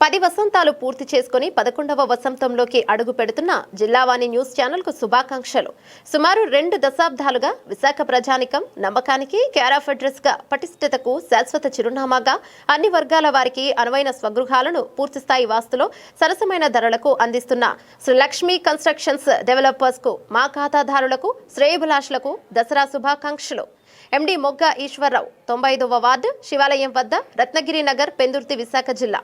10 వసంతాలు పూర్తి చేసుకుని 11వ వసంతంలోకి అడుగు పెడుతున్న జిల్లావాణి న్యూస్ ఛానల్ కు శుభాకాంక్షలు. సుమారు 2 దశాబ్దాలుగా విశాఖ ప్రజానికం నమ్మకానికి కేర్ ఆఫ్ అడ్రస్ గా పటిష్టతకు శాశ్వత చిరునామాగా అన్ని వర్గాల వారికి అనువైన స్వగృహాలను పూర్తిస్థాయి వాస్తులో సరసమైన ధరలకు అందిస్తున్న శ్రీ లక్ష్మీ కన్స్ట్రక్షన్స్ డెవలపర్స్ కు మా ఖాతాదారులకు శ్రేయభిలాషులకు దసరా శుభాకాంక్షలు. ఎండి మొగ్గ ఈశ్వరరావు, 95వ వార్డు, శివాలయం వద్ద, రత్నగిరి నగర్, పెందుర్తి, విశాఖ జిల్లా.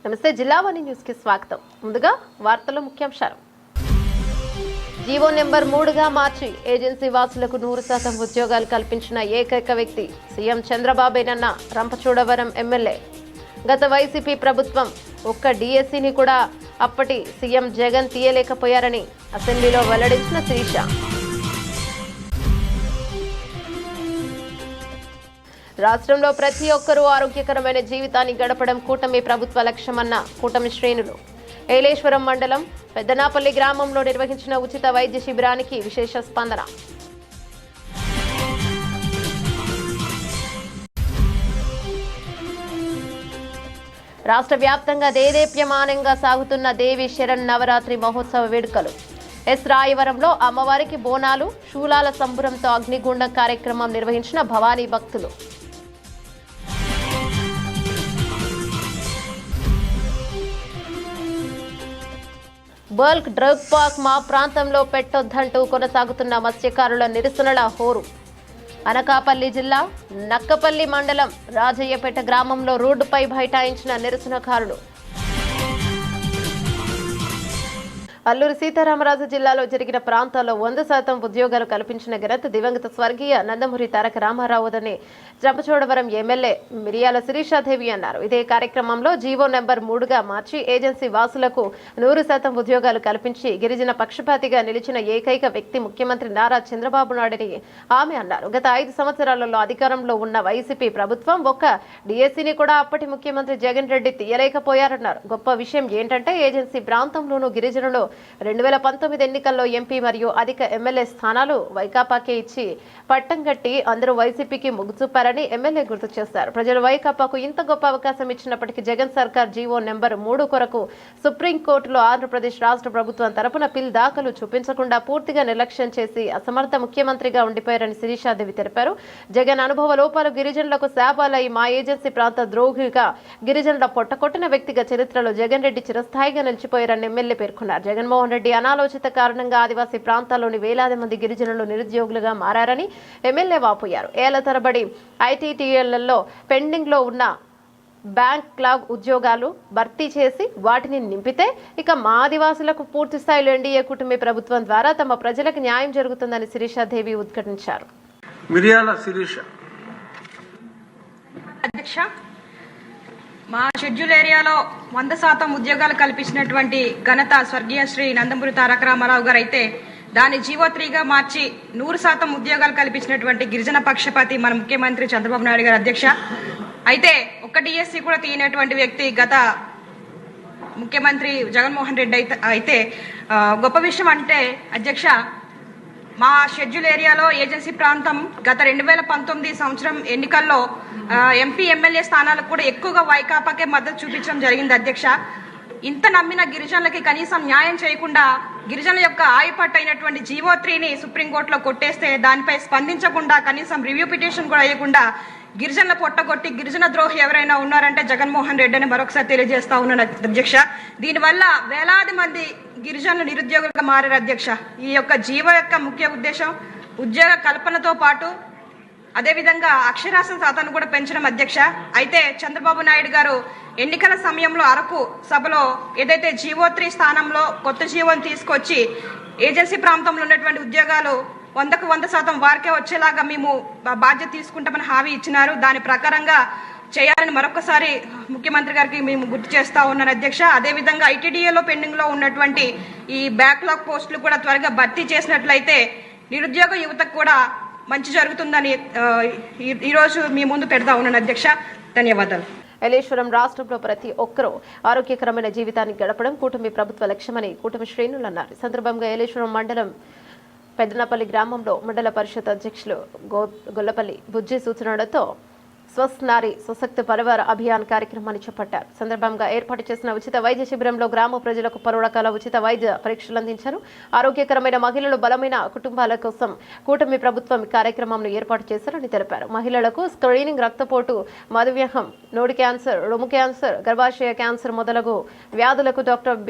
నమస్తే, జిల్లావాణి న్యూస్ కి స్వాగతం. ముందుగా వార్తల ముఖ్యాంశాలు. జీవో నెంబర్ 3గా మార్చి ఏజెన్సీ వాసులకు 100% ఉద్యోగాలు కల్పించిన ఏకైక వ్యక్తి సీఎం చంద్రబాబేనన్న రంపచోడవరం ఎమ్మెల్యే. గత వైసీపీ ప్రభుత్వం ఒక్క డిఎస్సీని కూడా అప్పటి సీఎం జగన్ తీయలేకపోయారని అసెంబ్లీలో వెల్లడించిన శిరీష. రాష్ట్రంలో ప్రతి ఒక్కరూ ఆరోగ్యకరమైన జీవితాన్ని గడపడం కూటమి ప్రభుత్వ లక్ష్యమన్న కూటమి శ్రేణులు. ఏలేశ్వరం మండలం పెద్దనాపల్లి గ్రామంలో నిర్వహించిన ఉచిత వైద్య శిబిరానికి విశేష స్పందన. రాష్ట్ర వ్యాప్తంగా దేదీప్యమానంగా సాగుతున్న దేవి శరణ్ నవరాత్రి మహోత్సవ వేడుకలు. ఎస్ రాయవరంలో అమ్మవారికి బోనాలు, శూలాల సంబురంతో అగ్నిగుండం కార్యక్రమం నిర్వహించిన భవానీ భక్తులు. బల్క్ డ్రగ్ పార్క్ మా ప్రాంతంలో పెట్టొద్దంటూ కొనసాగుతున్న మత్స్యకారుల నిరసనల హోరు. అనకాపల్లి జిల్లా నక్కపల్లి మండలం రాజయ్యపేట గ్రామంలో రోడ్డుపై బైఠాయించిన నిరసనకారులు. అల్లూరి సీతారామరాజు జిల్లాలో జరిగిన ప్రాంతాల్లో 100% ఉద్యోగాలు కల్పించిన ఘనత దివంగత స్వర్గీయ నందమూరి తారక రామారావుదని రంపచోడవరం ఎమ్మెల్యే మిరియాల శిరీషాదేవి అన్నారు. ఇదే కార్యక్రమంలో జీవో నెంబర్ 3గా మార్చి ఏజెన్సీ వాసులకు 100% ఉద్యోగాలు కల్పించి గిరిజన పక్షపాతిగా నిలిచిన ఏకైక వ్యక్తి ముఖ్యమంత్రి నారా చంద్రబాబు నాయుడని ఆమె అన్నారు. గత 5 సంవత్సరాలలో అధికారంలో ఉన్న వైసీపీ ప్రభుత్వం ఒక్క డిఎస్సీని కూడా అప్పటి ముఖ్యమంత్రి జగన్ రెడ్డి తీయలేకపోయారన్నారు. గొప్ప విషయం ఏంటంటే ఏజెన్సీ ప్రాంతంలోనూ గిరిజనులు 2019 ఎన్నికల్లో ఎంపీ మరియు అధిక ఎమ్మెల్యే స్థానాలు వైకాపాకే ఇచ్చి పట్టం కట్టి అందరూ వైసీపీకి మొగ్గు చూపారని ఎమ్మెల్యే గుర్తు చేశారు. ప్రజలు వైకాపాకు ఇంత గొప్ప అవకాశం ఇచ్చినప్పటికీ జగన్ సర్కార్ జీవో నెంబర్ 3 కొరకు సుప్రీంకోర్టులో ఆంధ్రప్రదేశ్ రాష్ట్ర ప్రభుత్వం తరపున పిల్ దాఖలు చూపించకుండా పూర్తిగా నిర్లక్ష్యం చేసి అసమర్థ ముఖ్యమంత్రిగా ఉండిపోయారని శిరీషాదేవి తెలిపారు. జగన్ అనుభవ లోపాలు గిరిజనులకు శాపాలై మా ఏజెన్సీ ప్రాంత ద్రోహిగా గిరిజనుల పొట్టకొట్టిన వ్యక్తిగా చరిత్రలో జగన్ రెడ్డి చిరస్థాయిగా నిలిచిపోయారని ఎమ్మెల్యే పేర్కొన్నారు. జగన్మోహన్ రెడ్డి అనాలోచిత కారణంగా ఆదివాసీ ప్రాంతాల్లోని వేలాది మంది గిరిజనులు నిరుద్యోగులుగా మారారని ఎమ్మెల్యే వాపోయారు. ఏళ్ల తరబడి ఐటీటీఎల్లో పెండింగ్ లో ఉన్న బ్యాంక్ క్లాగ్ ఉద్యోగాలు భర్తీ చేసి వాటిని నింపితే ఇక మా ఆదివాసులకు పూర్తి స్థాయిలో ఎన్డీఏ కుటుంబ ప్రభుత్వం ద్వారా తమ ప్రజలకు న్యాయం జరుగుతుందని శిరీషాదేవి ఉద్ఘాటించారు. మిరియాల శిరీష. అధ్యక్ష, మా షెడ్యూల్ ఏరియాలో 100% ఉద్యోగాలు కల్పించినటువంటి ఘనత స్వర్గీయ శ్రీ నందమూరి తారక రామారావు గారు అయితే దాన్ని జీవో 3గా మార్చి 100% ఉద్యోగాలు కల్పించినటువంటి గిరిజన పక్షపాతి మన ముఖ్యమంత్రి చంద్రబాబు నాయుడు గారు. అధ్యక్ష, అయితే ఒక్క డిఎస్సీ కూడా తీయనటువంటి వ్యక్తి గత ముఖ్యమంత్రి జగన్మోహన్ రెడ్డి అయితే గొప్ప విషయం అంటే అధ్యక్ష, మా షెడ్యూల్ ఏరియాలో ఏజెన్సీ ప్రాంతం గత 2019 సంవత్సరం ఎన్నికల్లో ఎంపీ ఎమ్మెల్యే స్థానాలకు కూడా ఎక్కువగా వైకాపాకే మద్దతు చూపించడం జరిగింది. అధ్యక్ష, ఇంత నమ్మిన గిరిజనులకి కనీసం న్యాయం చేయకుండా గిరిజనుల యొక్క ఆయుపట్టు అయినటువంటి జీవో 3ని సుప్రీంకోర్టులో కొట్టేస్తే దానిపై స్పందించకుండా కనీసం రివ్యూ పిటిషన్ కూడా వేయకుండా గిరిజనుల పొట్టగొట్టి గిరిజన ద్రోహి ఎవరైనా ఉన్నారంటే జగన్మోహన్ రెడ్డి అని మరొకసారి తెలియజేస్తా ఉన్నాను అధ్యక్ష. దీనివల్ల వేలాది మంది గిరిజనులు నిరుద్యోగులుగా మారారు. అధ్యక్ష, ఈ యొక్క జీవో యొక్క ముఖ్య ఉద్దేశం ఉద్యోగ కల్పనతో పాటు అదేవిధంగా అక్షరాస్యత శాతాన్ని కూడా పెంచడం. అధ్యక్ష, అయితే చంద్రబాబు నాయుడు గారు ఎన్నికల సమయంలో అరకు సభలో ఏదైతే జీవో 3 స్థానంలో కొత్త జీవోని తీసుకొచ్చి ఏజెన్సీ ప్రాంతంలో ఉన్నటువంటి ఉద్యోగాలు 100% వారికే వచ్చేలాగా మేము బాధ్యత తీసుకుంటామని హామీ ఇచ్చినారు. దాని ప్రకారంగా చేయాలని మరొకసారి ముఖ్యమంత్రి గారికి మేము గుర్తు చేస్తా ఉన్నాను అధ్యక్ష. అదేవిధంగా ఐటీడీఏలో పెండింగ్ లో ఉన్నటువంటి ఈ బ్యాక్లాగ్ పోస్టులు కూడా త్వరగా భర్తీ చేసినట్లయితే నిరుద్యోగ యువతకు కూడా మంచి జరుగుతుందని ఈరోజు మీ ముందు పెడతా ఉన్నాను అధ్యక్ష. ధన్యవాదాలు. ఏలేశ్వరం రాష్ట్రంలో ప్రతి ఒక్కరూ ఆరోగ్యకరమైన జీవితాన్ని గడపడం కూటమి ప్రభుత్వ లక్ష్యమని కూటమి శ్రేణులు అన్నారు. ఈ సందర్భంగా ఏలేశ్వరం మండలం పెద్దనపల్లి గ్రామంలో మండల పరిషత్ అధ్యక్షులు గొల్లపల్లి బుజ్జి సూచనలతో స్వస్థ్ నారీ సశక్త పరివార అభియాన్ కార్యక్రమాన్ని చేపట్టారు. సందర్భంగా ఏర్పాటు చేసిన ఉచిత వైద్య శిబిరంలో గ్రామ ప్రజలకు పలు రకాల ఉచిత వైద్య పరీక్షలు అందించారు. ఆరోగ్యకరమైన మహిళలు, బలమైన కుటుంబాల కోసం కూటమి ప్రభుత్వం కార్యక్రమంను ఏర్పాటు చేశారని తెలిపారు. మహిళలకు స్క్రీనింగ్, రక్తపోటు, మధువ్యూహం, నోటి క్యాన్సర్, రొమ్ము క్యాన్సర్, గర్భాశయ క్యాన్సర్ మొదలగు వ్యాధులకు డాక్టర్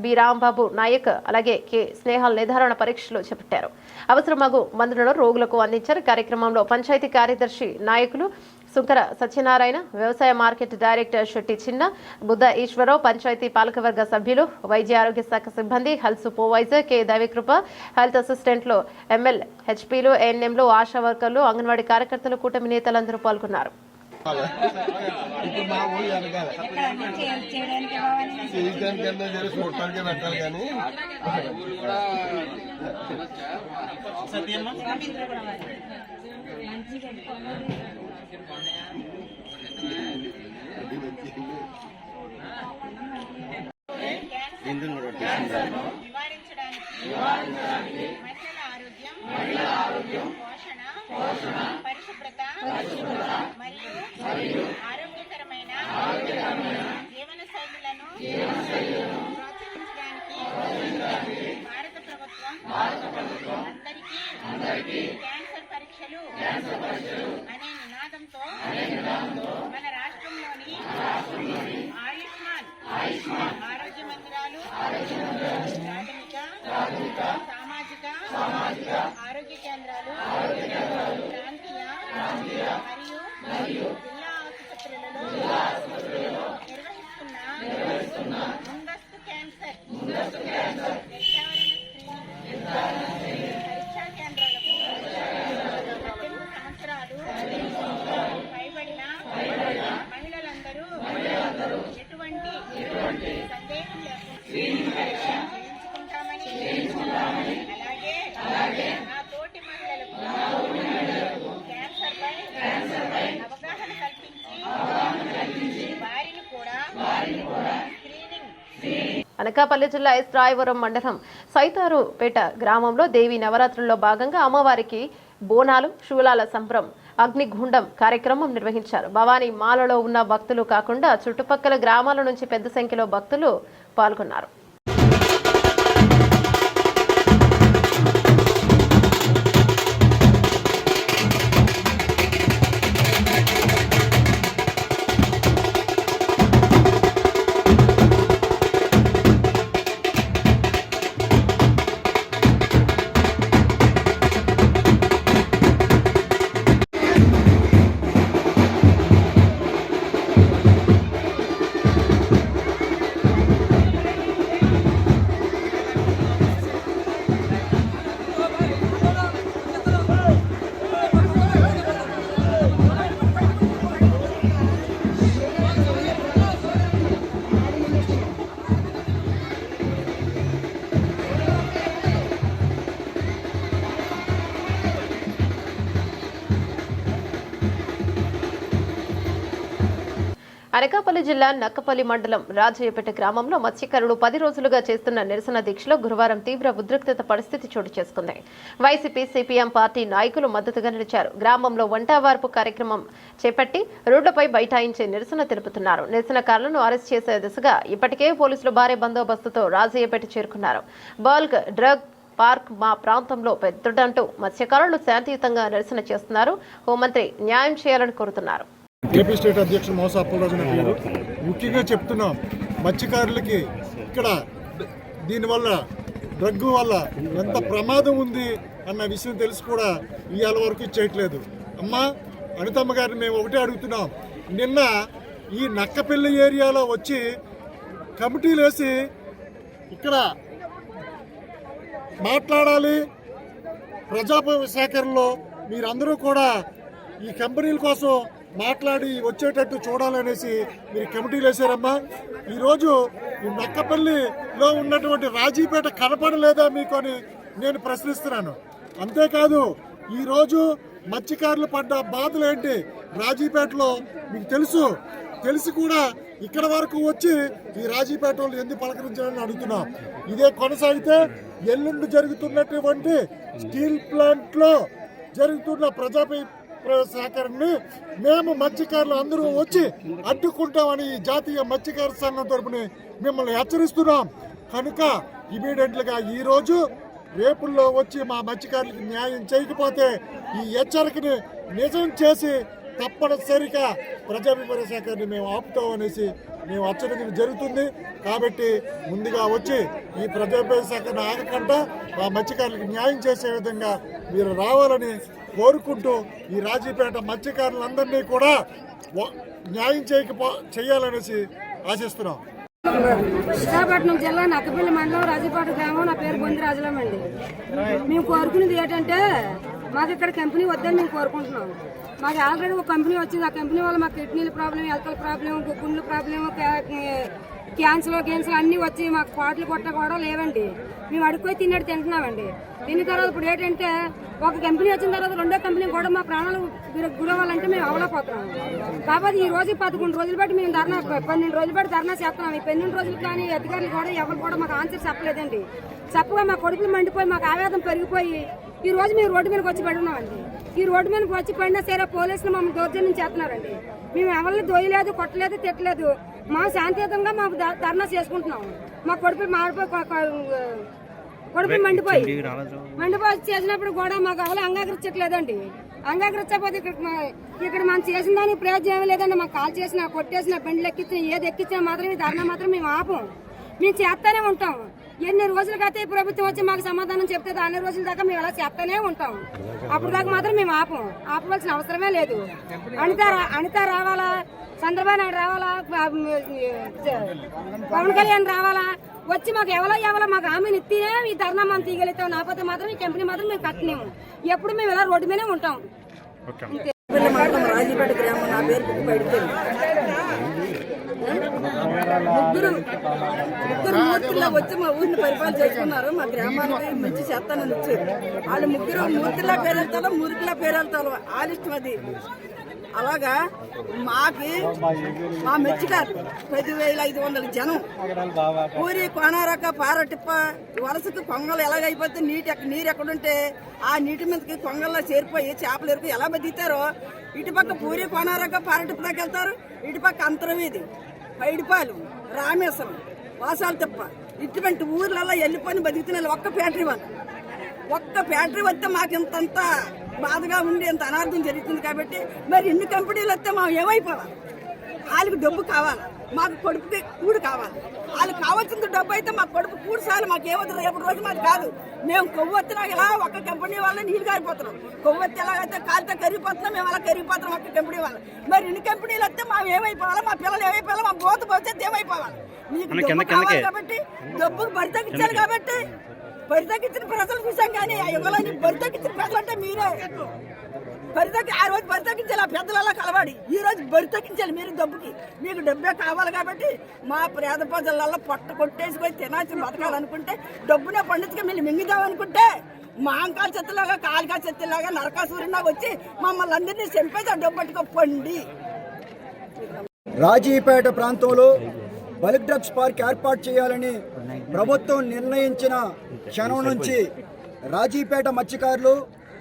బి రాంబాబు నాయక్ అలాగే కె స్నేహాల నిర్ధారణ పరీక్షలు చేపట్టారు. అవసరమగు మందులను రోగులకు అందించారు. కార్యక్రమంలో పంచాయతీ కార్యదర్శి నాయకులు సుంకర సత్యనారాయణ, వ్యవసాయ మార్కెట్ డైరెక్టర్ శెట్టి చిన్న, బుద్ధ ఈశ్వరరావు, పంచాయతీ పాలకవర్గ సభ్యులు, వైద్య ఆరోగ్య శాఖ సిబ్బంది, హెల్త్ సూపర్వైజర్ కె దైవకృప, హెల్త్ అసిస్టెంట్లు, ఎంఎల్, హెచ్పీలు, ఏఎన్ఎంలు, ఆశా వర్కర్లు, అంగన్వాడీ కార్యకర్తలు, కూటమి నేతలందరూ పాల్గొన్నారు. నివారించడానికి మహిళల ఆరోగ్యం, పోషణ, పరిశుభ్రత మరియు ఆరోగ్యకరమైన జీవన శైలులను ప్రోత్సహించడానికి భారత ప్రభుత్వం అందరికీ క్యాన్సర్ పరీక్షలు అనే నినాదంతో మన రాష్ట్రంలోని ఆయుష్మాన్ ఆరోగ్య మందిరాలు, ప్రాథమిక, సామాజిక ఆరోగ్య కేంద్రాలు, ప్రాంతీయ మరియు జిల్లా ఆసుపత్రులలో నిర్వహిస్తున్న ముందస్తు క్యాన్సర్ నిర్ధారణ స్క్రీనింగ్ పరీక్షా కేంద్రాలకు 18 సంవత్సరాలు పైబడిన మహిళలందరూ ఎటువంటి సందేహం లేకుండా చేయించుకుంటామని, అలాగే నా తోటి మహిళలకు క్యాన్సర్పై అవగాహన కల్పించి వారిని కూడా స్క్రీనింగ్. అనకాపల్లి జిల్లా ఎస్ రాయవరం మండలం సైతారుపేట గ్రామంలో దేవి నవరాత్రుల్లో భాగంగా అమ్మవారికి బోనాలు, శూలాల సంబరం, అగ్నిగుండం కార్యక్రమం నిర్వహించారు. భవానీ మాలలో ఉన్న భక్తులు కాకుండా చుట్టుపక్కల గ్రామాల నుంచి పెద్ద సంఖ్యలో భక్తులు పాల్గొన్నారు. అనకాపల్లి జిల్లా నక్కపల్లి మండలం రాజయ్యపేట గ్రామంలో మత్స్యకారులు 10 రోజులుగా చేస్తున్న నిరసన దీక్షలో గురువారం తీవ్ర ఉద్రిక్తత పరిస్థితి చోటు చేసుకుంది. వైసీపీ, సిపిఎం పార్టీ నాయకులు మద్దతుగా నిలిచారు. గ్రామంలో వంటవార్పు కార్యక్రమం చేపట్టి రోడ్లపై బైఠాయించి నిరసన తెలుపుతున్నారు. నిరసనకారులను అరెస్ట్ చేసే దిశగా ఇప్పటికే పోలీసులు భారీ బందోబస్తుతో రాజయ్యపేట చేరుకున్నారు. బల్క్ డ్రగ్ పార్క్ మా ప్రాంతంలో పెద్దడంటూ మత్స్యకారులు శాంతియుతంగా నిరసన చేస్తున్నారు. హోంమంత్రి న్యాయం చేయాలని కోరుతున్నారు. ఏపీ స్టేట్ అధ్యక్షుడు మోసా అప్పలరాజు గారు ముఖ్యంగా చెప్తున్నాం, మత్స్యకారులకి ఇక్కడ దీనివల్ల డ్రగ్ వల్ల ఎంత ప్రమాదం ఉంది అన్న విషయం తెలిసి కూడా ఇవాళ వరకు చేయట్లేదు. అమ్మా అనితమ్మ గారిని మేము ఒకటే అడుగుతున్నాం, నిన్న ఈ నక్కపల్లి ఏరియాలో వచ్చి కమిటీలు వేసి ఇక్కడ మాట్లాడాలి, ప్రజాభవ సేకరణలో మీరందరూ కూడా ఈ కంపెనీల కోసం మాట్లాడి వచ్చేటట్టు చూడాలనేసి మీరు కమిటీలు వేశారమ్మా. ఈరోజు ఈ నక్కపల్లిలో ఉన్నటువంటి రాజీపేట కనపడలేదా మీకు అని నేను ప్రశ్నిస్తున్నాను. అంతేకాదు ఈరోజు మత్స్యకారులు పడ్డ బాధలు ఏంటి రాజీపేటలో మీకు తెలిసి కూడా ఇక్కడ వరకు వచ్చి ఈ రాజీపేట వాళ్ళు ఎందుకు పలకరించాలని అడుగుతున్నాం. ఇదే కొనసాగితే ఎల్లుండి జరుగుతున్నటువంటి స్టీల్ ప్లాంట్ లో జరుగుతున్న సేకరణని మేము మత్స్యకారులు అందరూ వచ్చి అడ్డుకుంటామని జాతీయ మత్స్యకార సంఘం తరపున మిమ్మల్ని హెచ్చరిస్తున్నాం. కనుక ఇమీడియట్లుగా ఈ రోజు రేపుల్లో వచ్చి మా మత్స్యకారులకు న్యాయం చేయకపోతే ఈ హెచ్చరికని నిజం చేసి తప్పనిసరిగా ప్రజాభిప్రాయ సేకరణని మేము ఆపుతామనేసి మేము హెచ్చరించడం జరుగుతుంది. కాబట్టి ముందుగా వచ్చి ఈ ప్రజాభిప్రాయ సేకరణ ఆగకుండా మా మత్స్యకారులకు న్యాయం చేసే విధంగా మీరు రావాలని కోరుకుంటూ ఈ రాజీపేట మత్స్యకారులందరినీ కూడా న్యాయం చేయాలనేసి ఆశిస్తున్నాం. విశాఖపట్నం జిల్లా నక్కపల్లి మండలం రాజీపేట గ్రామం. నా పేరు బొంది రాజులం అండి. మేము కోరుకునేది ఏంటంటే మాకు ఇక్కడ కంపెనీ వద్దని మేము కోరుకుంటున్నాం. మాకు ఆల్రెడీ ఒక కంపెనీ వచ్చింది. ఆ కంపెనీ వల్ల మాకు కిడ్నీల ప్రాబ్లం, హెల్త్ ప్రాబ్లం, గుండెల ప్రాబ్లం, క్యాన్సర్ అన్నీ వచ్చి మాకు పాటలు కొట్ట కూడా లేవండి. మేము అడుక్కొని తిన్నట్టు తింటున్నామండి. తిన్న తర్వాత ఇప్పుడు ఏంటంటే ఒక కంపెనీ వచ్చిన తర్వాత రెండో కంపెనీ కూడా మా ప్రాణాలు గురవ్వాలంటే మేము అవలేకపోతున్నాం. కాబట్టి ఈ రోజు 11 రోజులు బట్టి మేము 12 రోజులు బట్టి ధర్నా చేస్తున్నాం. ఈ 12 రోజులు కానీ అధికారులు కూడా ఎవరు కూడా మాకు ఆన్సర్ చెప్పలేదండి. చెప్పగా మా కొడుకులు మండిపోయి మాకు ఆవేదన పెరిగిపోయి ఈ రోజు మేము రోడ్డు మీదకి వచ్చి పడున్నామండి. ఈ రోడ్డు మీదకి వచ్చి పడినా సరే పోలీసులు మమ్మల్ని దౌర్జన్యం చేస్తున్నారండి. మేము ఎవరిని దోయలేదు, కొట్టలేదు, తిట్టలేదు. మా శాంతియుతంగా మాకు ధర్నా చేసుకుంటున్నాం. మా కొడుకులు మండిపోయి చేసినప్పుడు కూడా మాకు ఎవరు అంగీకరించట్లేదండి. అంగీకరించకపోతే ఇక్కడ మనం చేసిన దానికి ప్రయోజనం లేదండి. మాకు కాల్ చేసినా, కొట్టేసిన, బండ్లు ఎక్కించినా, ఏది ఎక్కించినా మాత్రం ధర్నా మాత్రం మేము ఆపం. మేము చేస్తానే ఉంటాం. ఎన్ని రోజులకైతే ఈ ప్రభుత్వం వచ్చి మాకు సమాధానం చెప్తే అన్ని రోజుల దాకా మేము అలా చేస్తానే ఉంటాం. అప్పుడు దాకా మాత్రం మేము ఆపవలసిన అవసరమే లేదు. అనిత రావాలా, చంద్రబాబు నాయుడు రావాలా, పవన్ కళ్యాణ్ రావాలా, వచ్చి మాకు ఎవరో మాకు హామీని ఇస్తేనే ఈ ధర్నా మనం తీయగలుగుతాం. నాకపోతే మాత్రం ఈ కంపెనీ మాత్రం మేము కట్టలేము. ఎప్పుడు మేము ఇలా రోడ్డు మీదే ఉంటాం. రాజీపేట గ్రామం. నా పేరు ముగ్గురు మూర్తుల్లో వచ్చి మా ఊరిని పరిపాలన చేసుకున్నారు. మా గ్రామానికి మంచి చేస్తానని వచ్చారు. వాళ్ళు ముగ్గురు మూర్తిలా పేరు వెళ్తారో మురికిలా పేరు వెళ్తారో ఆలిష్టం అది. అలాగా మా మెచ్చికారు 10,500 జనం పూరి కోనారక పారటిప్ప వలసకు కొంగలు ఎలాగైపోతే నీరు ఎక్కడుంటే ఆ నీటి మీదకి కొంగల్లో చేరిపోయి చేపలు ఎరుకు ఎలా బతుకుతారో ఇటుపక్క పూరి కోనారక పారటిప్ప దాకా వెళ్తారు. ఇటుపక్క అంతరవీధి, పైడిపాలు, రామేశ్వరం, వాసాలు తిప్ప ఇటువంటి ఊర్లలో వెళ్ళిపోయి బతుకుతున్నారు. ఒక్క ఫ్యాక్టరీ వస్తే మాకు ఇంతంత బాధగా ఉండి ఎంత అనార్థం జరుగుతుంది. కాబట్టి మరి ఎన్ని కంపెనీలు వస్తే మేము ఏమైపోవాలి? వాళ్ళకి డబ్బు కావాలి, మాకు కొడుకుకి కూడు కావాలి. వాళ్ళకి కావాల్సిన డబ్బు అయితే మా కొడుకు కూడు సార్లు మాకు ఏమవుతుంది. రేపు రోజు మాకు కాదు. మేము కొవ్వొత్తినా ఇలా ఒక్క కంపెనీ వల్ల నీళ్ళు కారిపోతున్నాం. కొవ్వొత్తి ఎలాగైతే కాలితో కరిగిపోతున్నాం, మేము అలా కరిగిపోతున్నాం ఒక్క కంపెనీ వల్ల. మరి ఎన్ని కంపెనీలు వస్తే మేము ఏమైపోవాలి? మా పిల్లలు ఏమైపోవాలి? మా బోత భవిష్యత్తు ఏమైపోవాలి? మీకు డబ్బు కావాలి కాబట్టి డబ్బుకు బరి తగ్గించాలి. కాబట్టి బరి తగ్గించిన ప్రజలు చూసాం కానీ ఇవ్వాలని బరి తగ్గించిన ప్రజలు అంటే మీరే. ఆ రోజు బరి తగ్గించాలి, ఆ పెద్దలలో కలవాడి. ఈ రోజు బరి తగ్గించాలి మీరు డబ్బుకి. మీకు డబ్బే కావాలి కాబట్టి మా పేద ప్రజలలో పొట్ట కొట్టేసుకొని తినాల్సి బతకాలనుకుంటే డబ్బునే పండించుకొని మీరు మింగిదామనుకుంటే మా అంకాల చెత్తలాగా కాలికా చెత్తలాగా నరకాసూరినా వచ్చి మమ్మల్ని అందరినీ చంపేసి ఆ డబ్బు పట్టుకోండి. రాజీపేట ప్రాంతంలో బల్క్ డ్రగ్స్ పార్క్ ఏర్పాటు చేయాలని ప్రభుత్వం నిర్ణయించిన క్షణం నుంచి రాజీపేట మత్స్యకారులు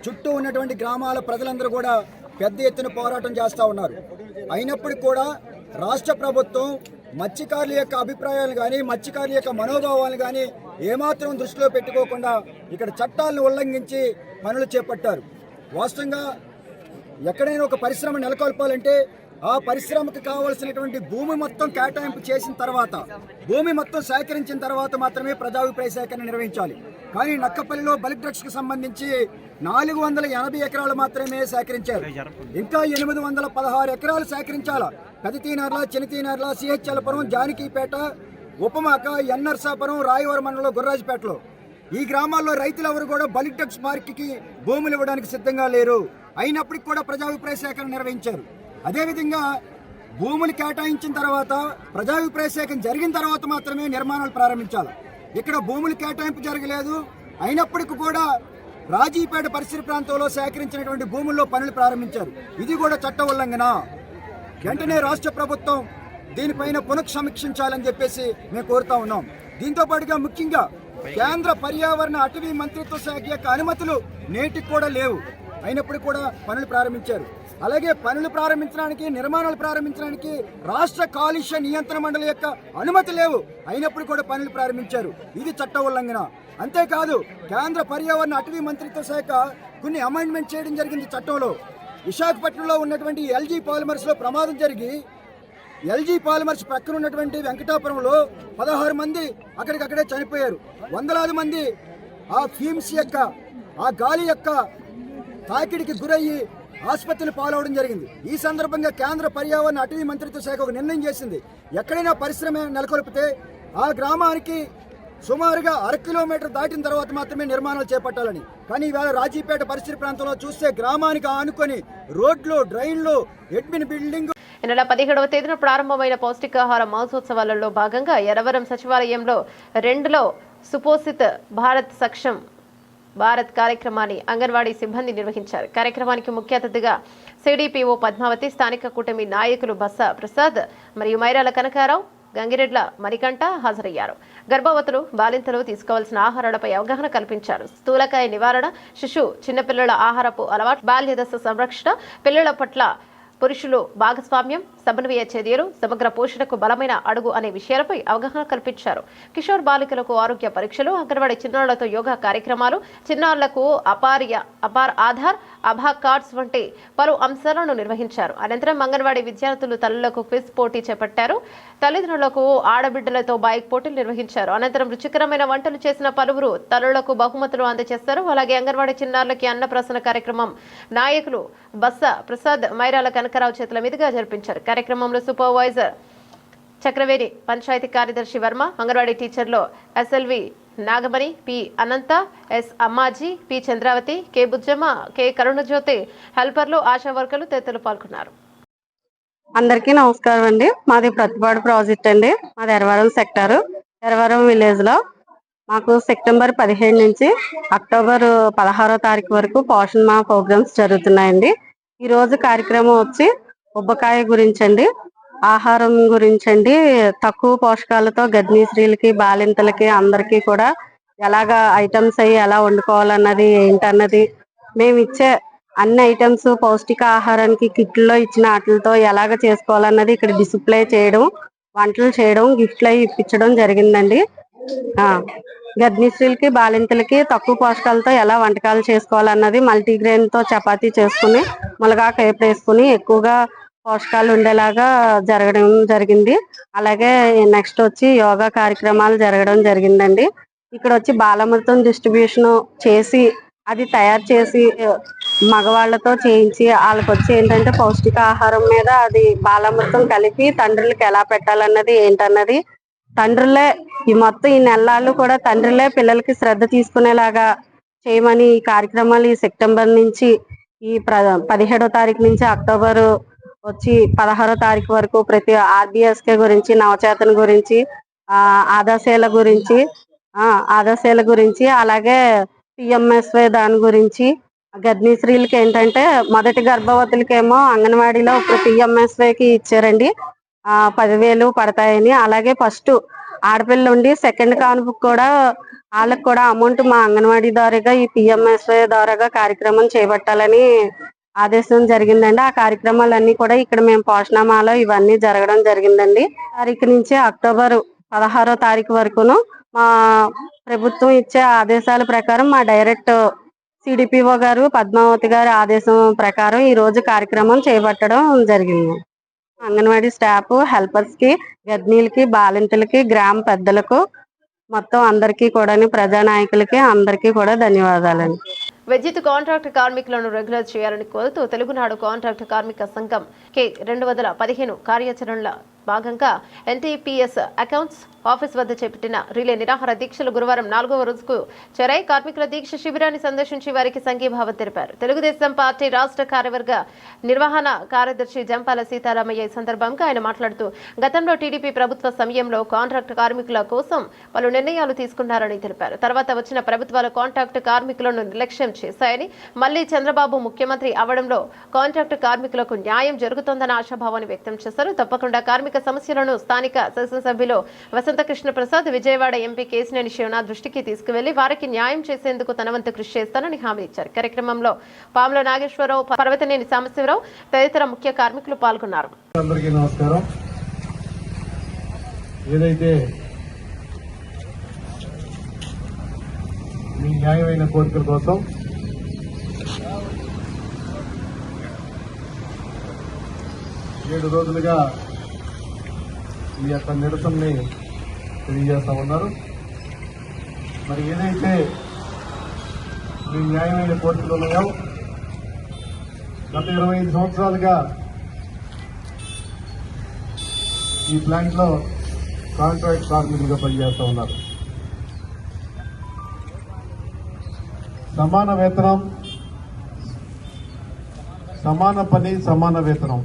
చుట్టూ ఉన్నటువంటి గ్రామాల ప్రజలందరూ కూడా పెద్ద ఎత్తున పోరాటం చేస్తూ ఉన్నారు. అయినప్పటికీ కూడా రాష్ట్ర ప్రభుత్వం మత్స్యకారుల యొక్క అభిప్రాయాలు కానీ మత్స్యకారుల యొక్క మనోభావాలు కానీ ఏమాత్రం దృష్టిలో పెట్టుకోకుండా ఇక్కడ చట్టాలను ఉల్లంఘించి పనులు చేపట్టారు. వాస్తవంగా ఎక్కడైనా ఒక పరిశ్రమ నెలకొల్పాలంటే ఆ పరిశ్రమకు కావలసినటువంటి భూమి మొత్తం కేటాయింపు చేసిన తర్వాత, భూమి మొత్తం సేకరించిన తర్వాత మాత్రమే ప్రజాభిప్రాయ సేకరణ నిర్వహించాలి. కానీ నక్కపల్లిలో బల్క్ డ్రగ్స్ కు సంబంధించి 480 ఎకరాలు మాత్రమే సేకరించారు. ఇంకా 816 ఎకరాలు సేకరించాలా. పెదతీనార్ల, చిన్నతీనార్ల, సిహెచ్ఎల్పురం, జానకీపేట, ఉపమాక, ఎన్నర్సాపురం, రాయవరం మండలంలో గుర్రాజపేటలో ఈ గ్రామాల్లో రైతులెవరు కూడా బల్క్ డ్రగ్స్ పార్క్కి భూములు ఇవ్వడానికి సిద్ధంగా లేరు. అయినప్పటికీ కూడా ప్రజాభిప్రాయ సేకరణ నిర్వహించారు. అదేవిధంగా భూములు కేటాయించిన తర్వాత ప్రజాభిప్రాయ సేకరణ జరిగిన తర్వాత మాత్రమే నిర్మాణాలు ప్రారంభించాలి. ఇక్కడ భూములు కేటాయింపు జరగలేదు. అయినప్పటికీ కూడా రాజీపేట పరిసర ప్రాంతంలో సేకరించినటువంటి భూముల్లో పనులు ప్రారంభించారు. ఇది కూడా చట్ట ఉల్లంఘన. వెంటనే రాష్ట్ర ప్రభుత్వం దీనిపైన పునఃసమీక్షించాలని చెప్పేసి మేము కోరుతా ఉన్నాం. దీంతో పాటుగా ముఖ్యంగా కేంద్ర పర్యావరణ అటవీ మంత్రిత్వ శాఖ యొక్క అనుమతులు నేటికి కూడా లేవు. అయినప్పుడు కూడా పనులు ప్రారంభించారు. అలాగే పనులు ప్రారంభించడానికి, నిర్మాణాలు ప్రారంభించడానికి రాష్ట్ర కాలుష్య నియంత్రణ మండలి యొక్క అనుమతి లేవు. అయినప్పుడు కూడా పనులు ప్రారంభించారు. ఇది చట్ట ఉల్లంఘన. అంతేకాదు కేంద్ర పర్యావరణ అటవీ మంత్రిత్వ శాఖ కొన్ని అమెండ్మెంట్ చేయడం జరిగింది చట్టంలో. విశాఖపట్నంలో ఉన్నటువంటి ఎల్జీ పాలిమర్స్ లో ప్రమాదం జరిగి ఎల్జీ పాలిమర్స్ పక్కన ఉన్నటువంటి వెంకటాపురంలో 16 మంది అక్కడికక్కడే చనిపోయారు. వందలాది మంది ఆ ఫ్యూమ్స్ యొక్క, ఆ గాలి యొక్క తాకిడికి గురయ్యి ఆసుపత్రులు పాలవడం జరిగింది. ఈ సందర్భంగా కేంద్ర పర్యావరణ అటవీ మంత్రిత్వ శాఖ ఒక నిర్ణయం చేసింది. ఎక్కడైనా పరిశ్రమ నెలకొల్పితే ఆ గ్రామానికి సుమారుగా 1/2 కిలోమీటర్ దాటిన తర్వాత మాత్రమే నిర్మాణాలు చేపట్టాలని. కానీ ఈవేళ రాజీపేట పరిసర ప్రాంతంలో చూస్తే గ్రామానికి ఆనుకొని రోడ్లు, డ్రైన్లు, అడ్మిన్ బిల్డింగ్. ఈ నెల 17వ తేదీన ప్రారంభమైన పౌష్టికాహార మాసోత్సవాలలో భాగంగా ఎర్రవరం సచివాలయంలో 2లో సుపోషిత్ భారత్ సక్షం భారత్ కార్యక్రమాన్ని అంగన్వాడీ సిబ్బంది నిర్వహించారు. కార్యక్రమానికి ముఖ్య అతిథిగా సిడిపిఓ పద్మావతి, స్థానిక కూటమి నాయకులు బస్స ప్రసాద్ మరియు మైరాల కనకారావు, గంగిరెడ్ల మణికంఠ హాజరయ్యారు. గర్భవతులు, బాలింతలు తీసుకోవాల్సిన ఆహారాలపై అవగాహన కల్పించారు. స్థూలకాయ నివారణ, చిన్నపిల్లల ఆహారపు అలవాటు, బాల్యదశ సంరక్షణ, పిల్లల పట్ల పురుషులు భాగస్వామ్యం, సమన్వయ చర్యలు, సమగ్ర పోషణకు బలమైన అడుగు అనే విషయాలపై అవగాహన కల్పించారు. కిషోర్ బాలికలకు ఆరోగ్య పరీక్షలు, అంగన్వాడీ చిన్నారులతో యోగా కార్యక్రమాలు, చిన్నారులకు అపార్ ఆధార్, అభా కార్డ్స్ వంటి పలు అంశాలను నిర్వహించారు. అనంతరం అంగన్వాడీ విద్యార్థులు తల్లులకు క్విజ్ పోటీ చేపట్టారు. తల్లిదండ్రులకు ఆడబిడ్డలతో బైక్ పోటీలు నిర్వహించారు. అనంతరం రుచికరమైన వంటలు చేసిన పలువురు తల్లులకు బహుమతులు అందజేశారు. అలాగే అంగన్వాడీ చిన్నారులకి అన్నప్రాసన కార్యక్రమం నాయకులు బస్స ప్రసాద్, మైరాల కనకరావు చేతుల మీదుగా జరిపించారు. కార్యక్రమంలో సూపర్వైజర్ చక్రవేణి, పంచాయతీ కార్యదర్శి వర్మ, అంగన్వాడీ టీచర్లు SLV Nagamani, P Anantha, S Ammaji, P Chandravathi, K Bujjamma, K Karunajyothi, హెల్పర్లు, ఆశా వర్కర్లు తదితరులు పాల్గొన్నారు. అందరికీ నమస్కారం అండి. మాది ప్రతిపాడు ప్రాజెక్ట్ అండి. మాది ఎర్రవరం సెక్టారు, ఎర్రవరం విలేజ్ లో మాకు సెప్టెంబర్ 17 నుంచి అక్టోబర్ 16వ తారీఖు వరకు పోషణ మా ప్రోగ్రామ్స్ జరుగుతున్నాయండి. ఈ రోజు కార్యక్రమం వచ్చి ఉబ్బకాయ గురించి అండి, ఆహారం గురించి అండి. తక్కువ పోషకాలతో గర్భిణీ స్త్రీలకి, బాలింతలకి అందరికీ కూడా ఎలాగా ఐటమ్స్ అయ్యి ఎలా వండుకోవాలన్నది ఏంటన్నది, మేము ఇచ్చే అన్ని ఐటమ్స్ పౌష్టిక ఆహారానికి కిట్లో ఇచ్చిన వాటితో ఎలాగ చేసుకోవాలన్నది ఇక్కడ డిస్ప్లే చేయడం, వంటలు చేయడం, గిఫ్ట్లు అవి ఇప్పించడం జరిగిందండి. గర్భిణీ స్త్రీలకి, బాలింతలకి తక్కువ పోషకాలతో ఎలా వంటకాలు చేసుకోవాలన్నది మల్టీగ్రెయిన్ తో చపాతీ చేసుకుని ములగా కేపు వేసుకుని ఎక్కువగా పోషకాలు ఉండేలాగా జరగడం జరిగింది. అలాగే నెక్స్ట్ వచ్చి యోగా కార్యక్రమాలు జరగడం జరిగిందండి. ఇక్కడ వచ్చి బాలామృతం డిస్ట్రిబ్యూషన్ చేసి అది తయారు చేసి మగవాళ్లతో చేయించి వాళ్ళకి వచ్చి ఏంటంటే పౌష్టిక ఆహారం మీద అది బాలామృతం కలిపి తండ్రులకి ఎలా పెట్టాలన్నది ఏంటన్నది తండ్రులే ఈ మొత్తం ఈ నెలలు కూడా తండ్రులే పిల్లలకి శ్రద్ధ తీసుకునేలాగా చేయమని ఈ కార్యక్రమాలు ఈ సెప్టెంబర్ నుంచి ఈ 17వ తారీఖు నుంచి అక్టోబర్ వచ్చి 16వ తారీఖు వరకు ప్రతి ఆర్బిఎస్కే గురించి, నవచేతన గురించి, ఆదర్శాల గురించి అలాగే పిఎంఎస్వై దాని గురించి, గర్భిణీ స్త్రీలకి ఏంటంటే మొదటి గర్భవతులకేమో అంగన్వాడీలో ఇప్పుడు పిఎంఎస్వైకి ఇచ్చారండి 10,000 పడతాయని. అలాగే ఫస్ట్ ఆడపిల్ల ఉండి సెకండ్ కానుపు కూడా వాళ్ళకి కూడా అమౌంట్ మా అంగన్వాడీ ద్వారాగా ఈ పిఎంఎస్వై ద్వారాగా కార్యక్రమం చేపట్టాలని ఆదేశం జరిగిందండి. ఆ కార్యక్రమాలన్నీ కూడా ఇక్కడ మేము పోషణమాలో ఇవన్నీ జరగడం జరిగిందండి. తారీఖు నుంచి అక్టోబర్ 16వ తారీఖు వరకును మా ప్రభుత్వం ఇచ్చే ఆదేశాల ప్రకారం మా డైరెక్ట్ సిడిపిఓ గారు పద్మావతి గారి ఆదేశం ప్రకారం ఈ రోజు కార్యక్రమం చేపట్టడం జరిగింది. అంగన్వాడీ స్టాఫ్, హెల్పర్స్ కి, గర్భిణీలకి, బాలింతలకి, గ్రామ పెద్దలకు మొత్తం అందరికీ కూడా, ప్రజానాయకులకి అందరికీ కూడా ధన్యవాదాలండి. విద్యుత్ కాంట్రాక్ట్ కార్మికులను రెగ్యులర్ చేయాలని కోరుతూ తెలుగునాడు కాంట్రాక్ట్ కార్మిక సంఘం K 215 కార్యాచరణల భాగంగా ఎన్టీపీఎస్ అకౌంట్స్ ఆఫీస్ వద్ద చేపట్టిన రిలే నిరాహార దీక్షలు గురువారం 4వ రోజుకు చేరాయి. కార్మికుల దీక్ష శిబిరాన్ని సందర్శించి వారికి సంఘీభావం తెలిపారు. తెలుగుదేశం పార్టీ రాష్ట్ర కార్యవర్గ నిర్వహణ కార్యదర్శి జంపాల సీతారామయ్య ఈ సందర్భంగా ఆయన మాట్లాడుతూ గతంలో టీడీపీ ప్రభుత్వ సమయంలో కాంట్రాక్ట్ కార్మికుల కోసం పలు నిర్ణయాలు తీసుకున్నారని తెలిపారు. తర్వాత వచ్చిన ప్రభుత్వాలు కాంట్రాక్ట్ కార్మికులను నిర్లక్ష్యం చేశాయని, మళ్లీ చంద్రబాబు ముఖ్యమంత్రి అవడంలో కాంట్రాక్ట్ కార్మికులకు న్యాయం జరుగుతోందన్న ఆశాభావాన్ని వ్యక్తం చేశారు. తప్పకుండా కార్మిక సమస్యలను స్థానిక శాసనసభ్యులు వసంతకృష్ణ ప్రసాద్, విజయవాడ ఎంపీ కేసినేని శివనాథ్ దృష్టికి తీసుకువెళ్లి వారికి న్యాయం చేసేందుకు తన వంతు కృషి చేస్తానని హామీ ఇచ్చారు. కార్యక్రమంలో పాముల నాగేశ్వరరావు, పర్వతనేని సాంబశివరావు తదితర ముఖ్య కార్మికులు పాల్గొన్నారు. అందరికీ నమస్కారం. ఏదైతే మీ న్యాయమైన కోరికల కోసం ఏడు రోజులుగా ఈ యొక్క నిరసనని తెలియజేస్తా ఉన్నారు. మరి ఏదైతే మీ న్యాయమైన కోరికలు ఉన్నాయో గత 25 సంవత్సరాలుగా ఈ ప్లాంట్ లో కాంట్రాక్ట్ కార్మికులుగా పనిచేస్తా ఉన్నారు. సమాన వేతనం, సమాన పని, సమాన వేతనం.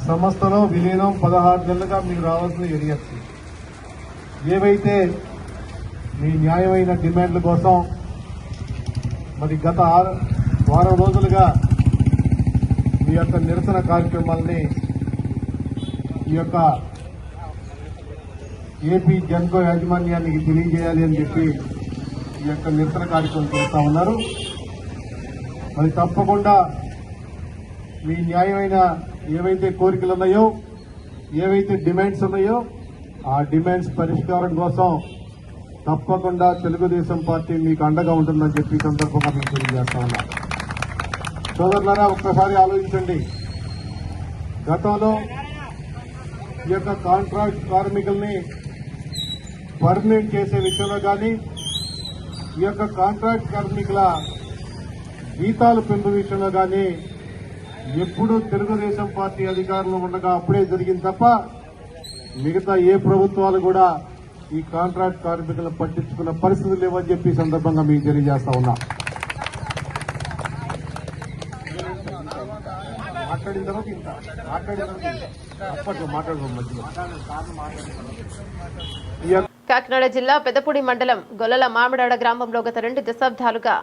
సంస్థలో విలీనం 16 నెలలుగా మీకు రావాల్సిన ఏరియర్స్ ఏవైతే మీ న్యాయమైన డిమాండ్ల కోసం మరి గత వారం రోజులుగా మీ యొక్క నిరసన కార్యక్రమాలని ఈ యొక్క ఏపీ జెన్కో యాజమాన్యానికి తెలియజేయాలి అని చెప్పి ఈ యొక్క నిరసన కార్యక్రమం చేస్తా ఉన్నారు. మరి తప్పకుండా మీ న్యాయమైన ఏవైతే కోరికలు ఉన్నాయో, ఏవైతే డిమాండ్స్ ఉన్నాయో ఆ డిమాండ్స్ పరిష్కారం కోసం తప్పకుండా తెలుగుదేశం పార్టీ మీకు అండగా ఉంటుందని చెప్పి సందర్భంగా మీకు తెలియజేస్తా ఉన్నా. సోదరులారా, ఒక్కసారి ఆలోచించండి. గతంలో ఈ యొక్క కాంట్రాక్ట్ కార్మికుల్ని పర్మనెంట్ చేసే విషయంలో కానీ, ఈ యొక్క కాంట్రాక్ట్ కార్మికుల జీతాలు పెంపు విషయంలో కానీ ఎప్పుడూ తెలుగుదేశం పార్టీ అధికారంలో ఉండగా అప్పుడే జరిగింది తప్ప మిగతా ఏ ప్రభుత్వాలు కూడా ఈ కాంట్రాక్ట్ కార్మికులను పట్టించుకున్న పరిస్థితులు లేవని చెప్పి సందర్భంగా మీకు తెలియజేస్తా ఉన్నా. మాట్లాడిన తర్వాత కాకినాడ జిల్లా పెదపూడి మండలం గొల్లల మామిడాడ గ్రామంలో గత 2 దశాబ్దాలుగా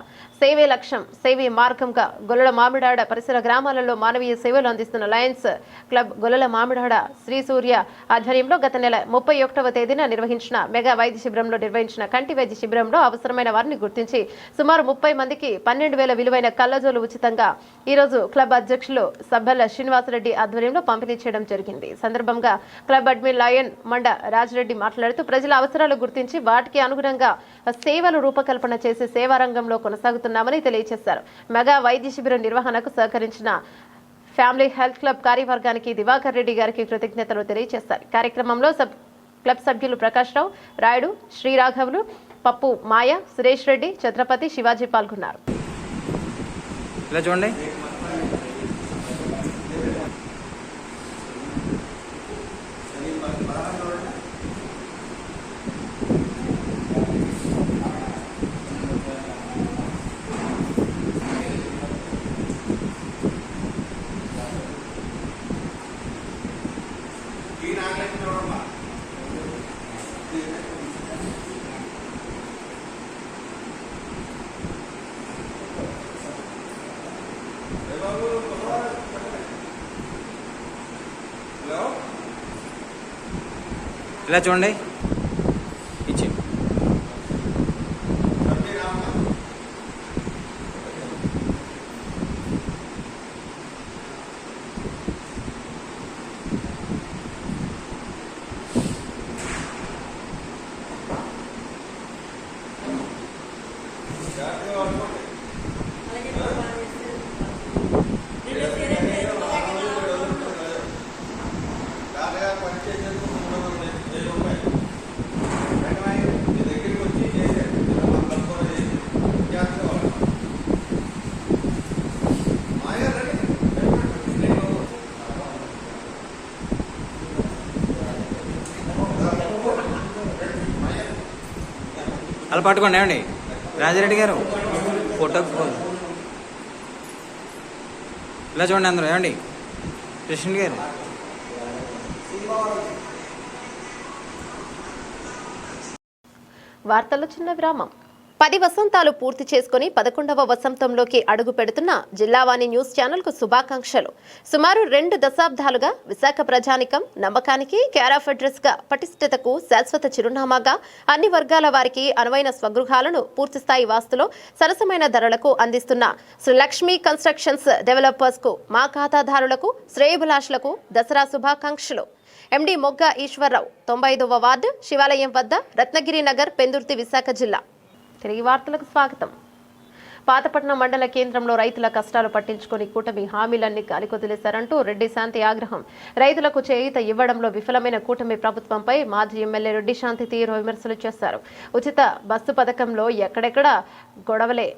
సేవే లక్ష్యం, సేవే మార్గంగా గొల్లల మామిడాడ పరిసర గ్రామాలలో మానవీయ సేవలు అందిస్తున్న లయన్స్ క్లబ్ గొల్లల మామిడాడ శ్రీ సూర్య ఆధ్వర్యంలో గత నెల 31వ తేదీన నిర్వహించిన మెగా వైద్య శిబిరంలో నిర్వహించిన కంటి వైద్య శిబిరంలో అవసరమైన వారిని గుర్తించి సుమారు 30 మందికి 12,000 విలువైన కళ్లజోలు ఉచితంగా ఈ రోజు క్లబ్ అధ్యక్షులు సబ్బెల్ల శ్రీనివాసరెడ్డి ఆధ్వర్యంలో పంపిణీ చేయడం జరిగింది. సందర్భంగా క్లబ్ అడ్మిన్ లయన్ మండ రాజరెడ్డి మాట్లాడుతూ ప్రజల అవసరాలు గుర్తించి వాటికి అనుగుణంగా సేవలు రూపకల్పన చేసి సేవారంగంలో కొనసాగుతున్నామని తెలియజేశారు. మెగా వైద్య శిబిరం నిర్వహణకు సహకరించిన ఫ్యామిలీ హెల్త్ క్లబ్ కార్యవర్గానికి దివాకర్ రెడ్డి గారికి కృతజ్ఞతలు తెలియజేశారు. కార్యక్రమంలో క్లబ్ సభ్యులు ప్రకాష్ రావు, రాయుడు, శ్రీరాఘవులు, పప్పు, మాయ, సురేష్ రెడ్డి, ఛత్రపతి, శివాజీ పాల్గొన్నారు. ఇలా చూడండి. ఇలా చూడండి. ఇచ్చి వాళ్ళు పట్టుకోండి ఏమండి రాజారెడ్డి గారు ఫోటో ఇలా చూడండి అందరూ ఏమండి ప్రెసిడెంట్ గారు వార్తల్లో చిన్న విరామం. 10 వసంతాలు పూర్తి చేసుకుని 11వ వసంతంలోకి అడుగు పెడుతున్న జిల్లావాణి న్యూస్ ఛానల్ కు శుభాకాంక్షలు. సుమారు 2 దశాబ్దాలుగా విశాఖ ప్రజానికం నమ్మకానికి కేర్ ఆఫ్ అడ్రస్ గా పటిష్టతకు శాశ్వత చిరునామాగా అన్ని వర్గాల వారికి అనువైన స్వగృహాలను పూర్తిస్థాయి వాస్తులో సరసమైన ధరలకు అందిస్తున్న శ్రీ లక్ష్మీ కన్స్ట్రక్షన్స్ డెవలపర్స్ కు మా ఖాతాదారులకు శ్రేయభిలాషులకు దసరా శుభాకాంక్షలు. ఎండి మొగ్గ ఈశ్వరరావు, 95వ వార్డు, శివాలయం వద్ద, రత్నగిరి నగర్, పెందుర్తి, విశాఖ జిల్లా. తిరిగి వార్తలకు స్వాగతం. పాతపట్నం మండల కేంద్రంలో రైతుల కష్టాలు పట్టించుకుని కూటమి హామీలన్నీ గాలికొదిలేశారంటూ రెడ్డి శాంతి ఆగ్రహం. రైతులకు చేయూత ఇవ్వడంలో విఫలమైన కూటమి ప్రభుత్వంపై మాజీ ఎమ్మెల్యే రెడ్డి శాంతి తీవ్ర విమర్శలు చేశారు. ఉచిత బస్సు పథకంలో ఎక్కడెక్కడ గొడవలే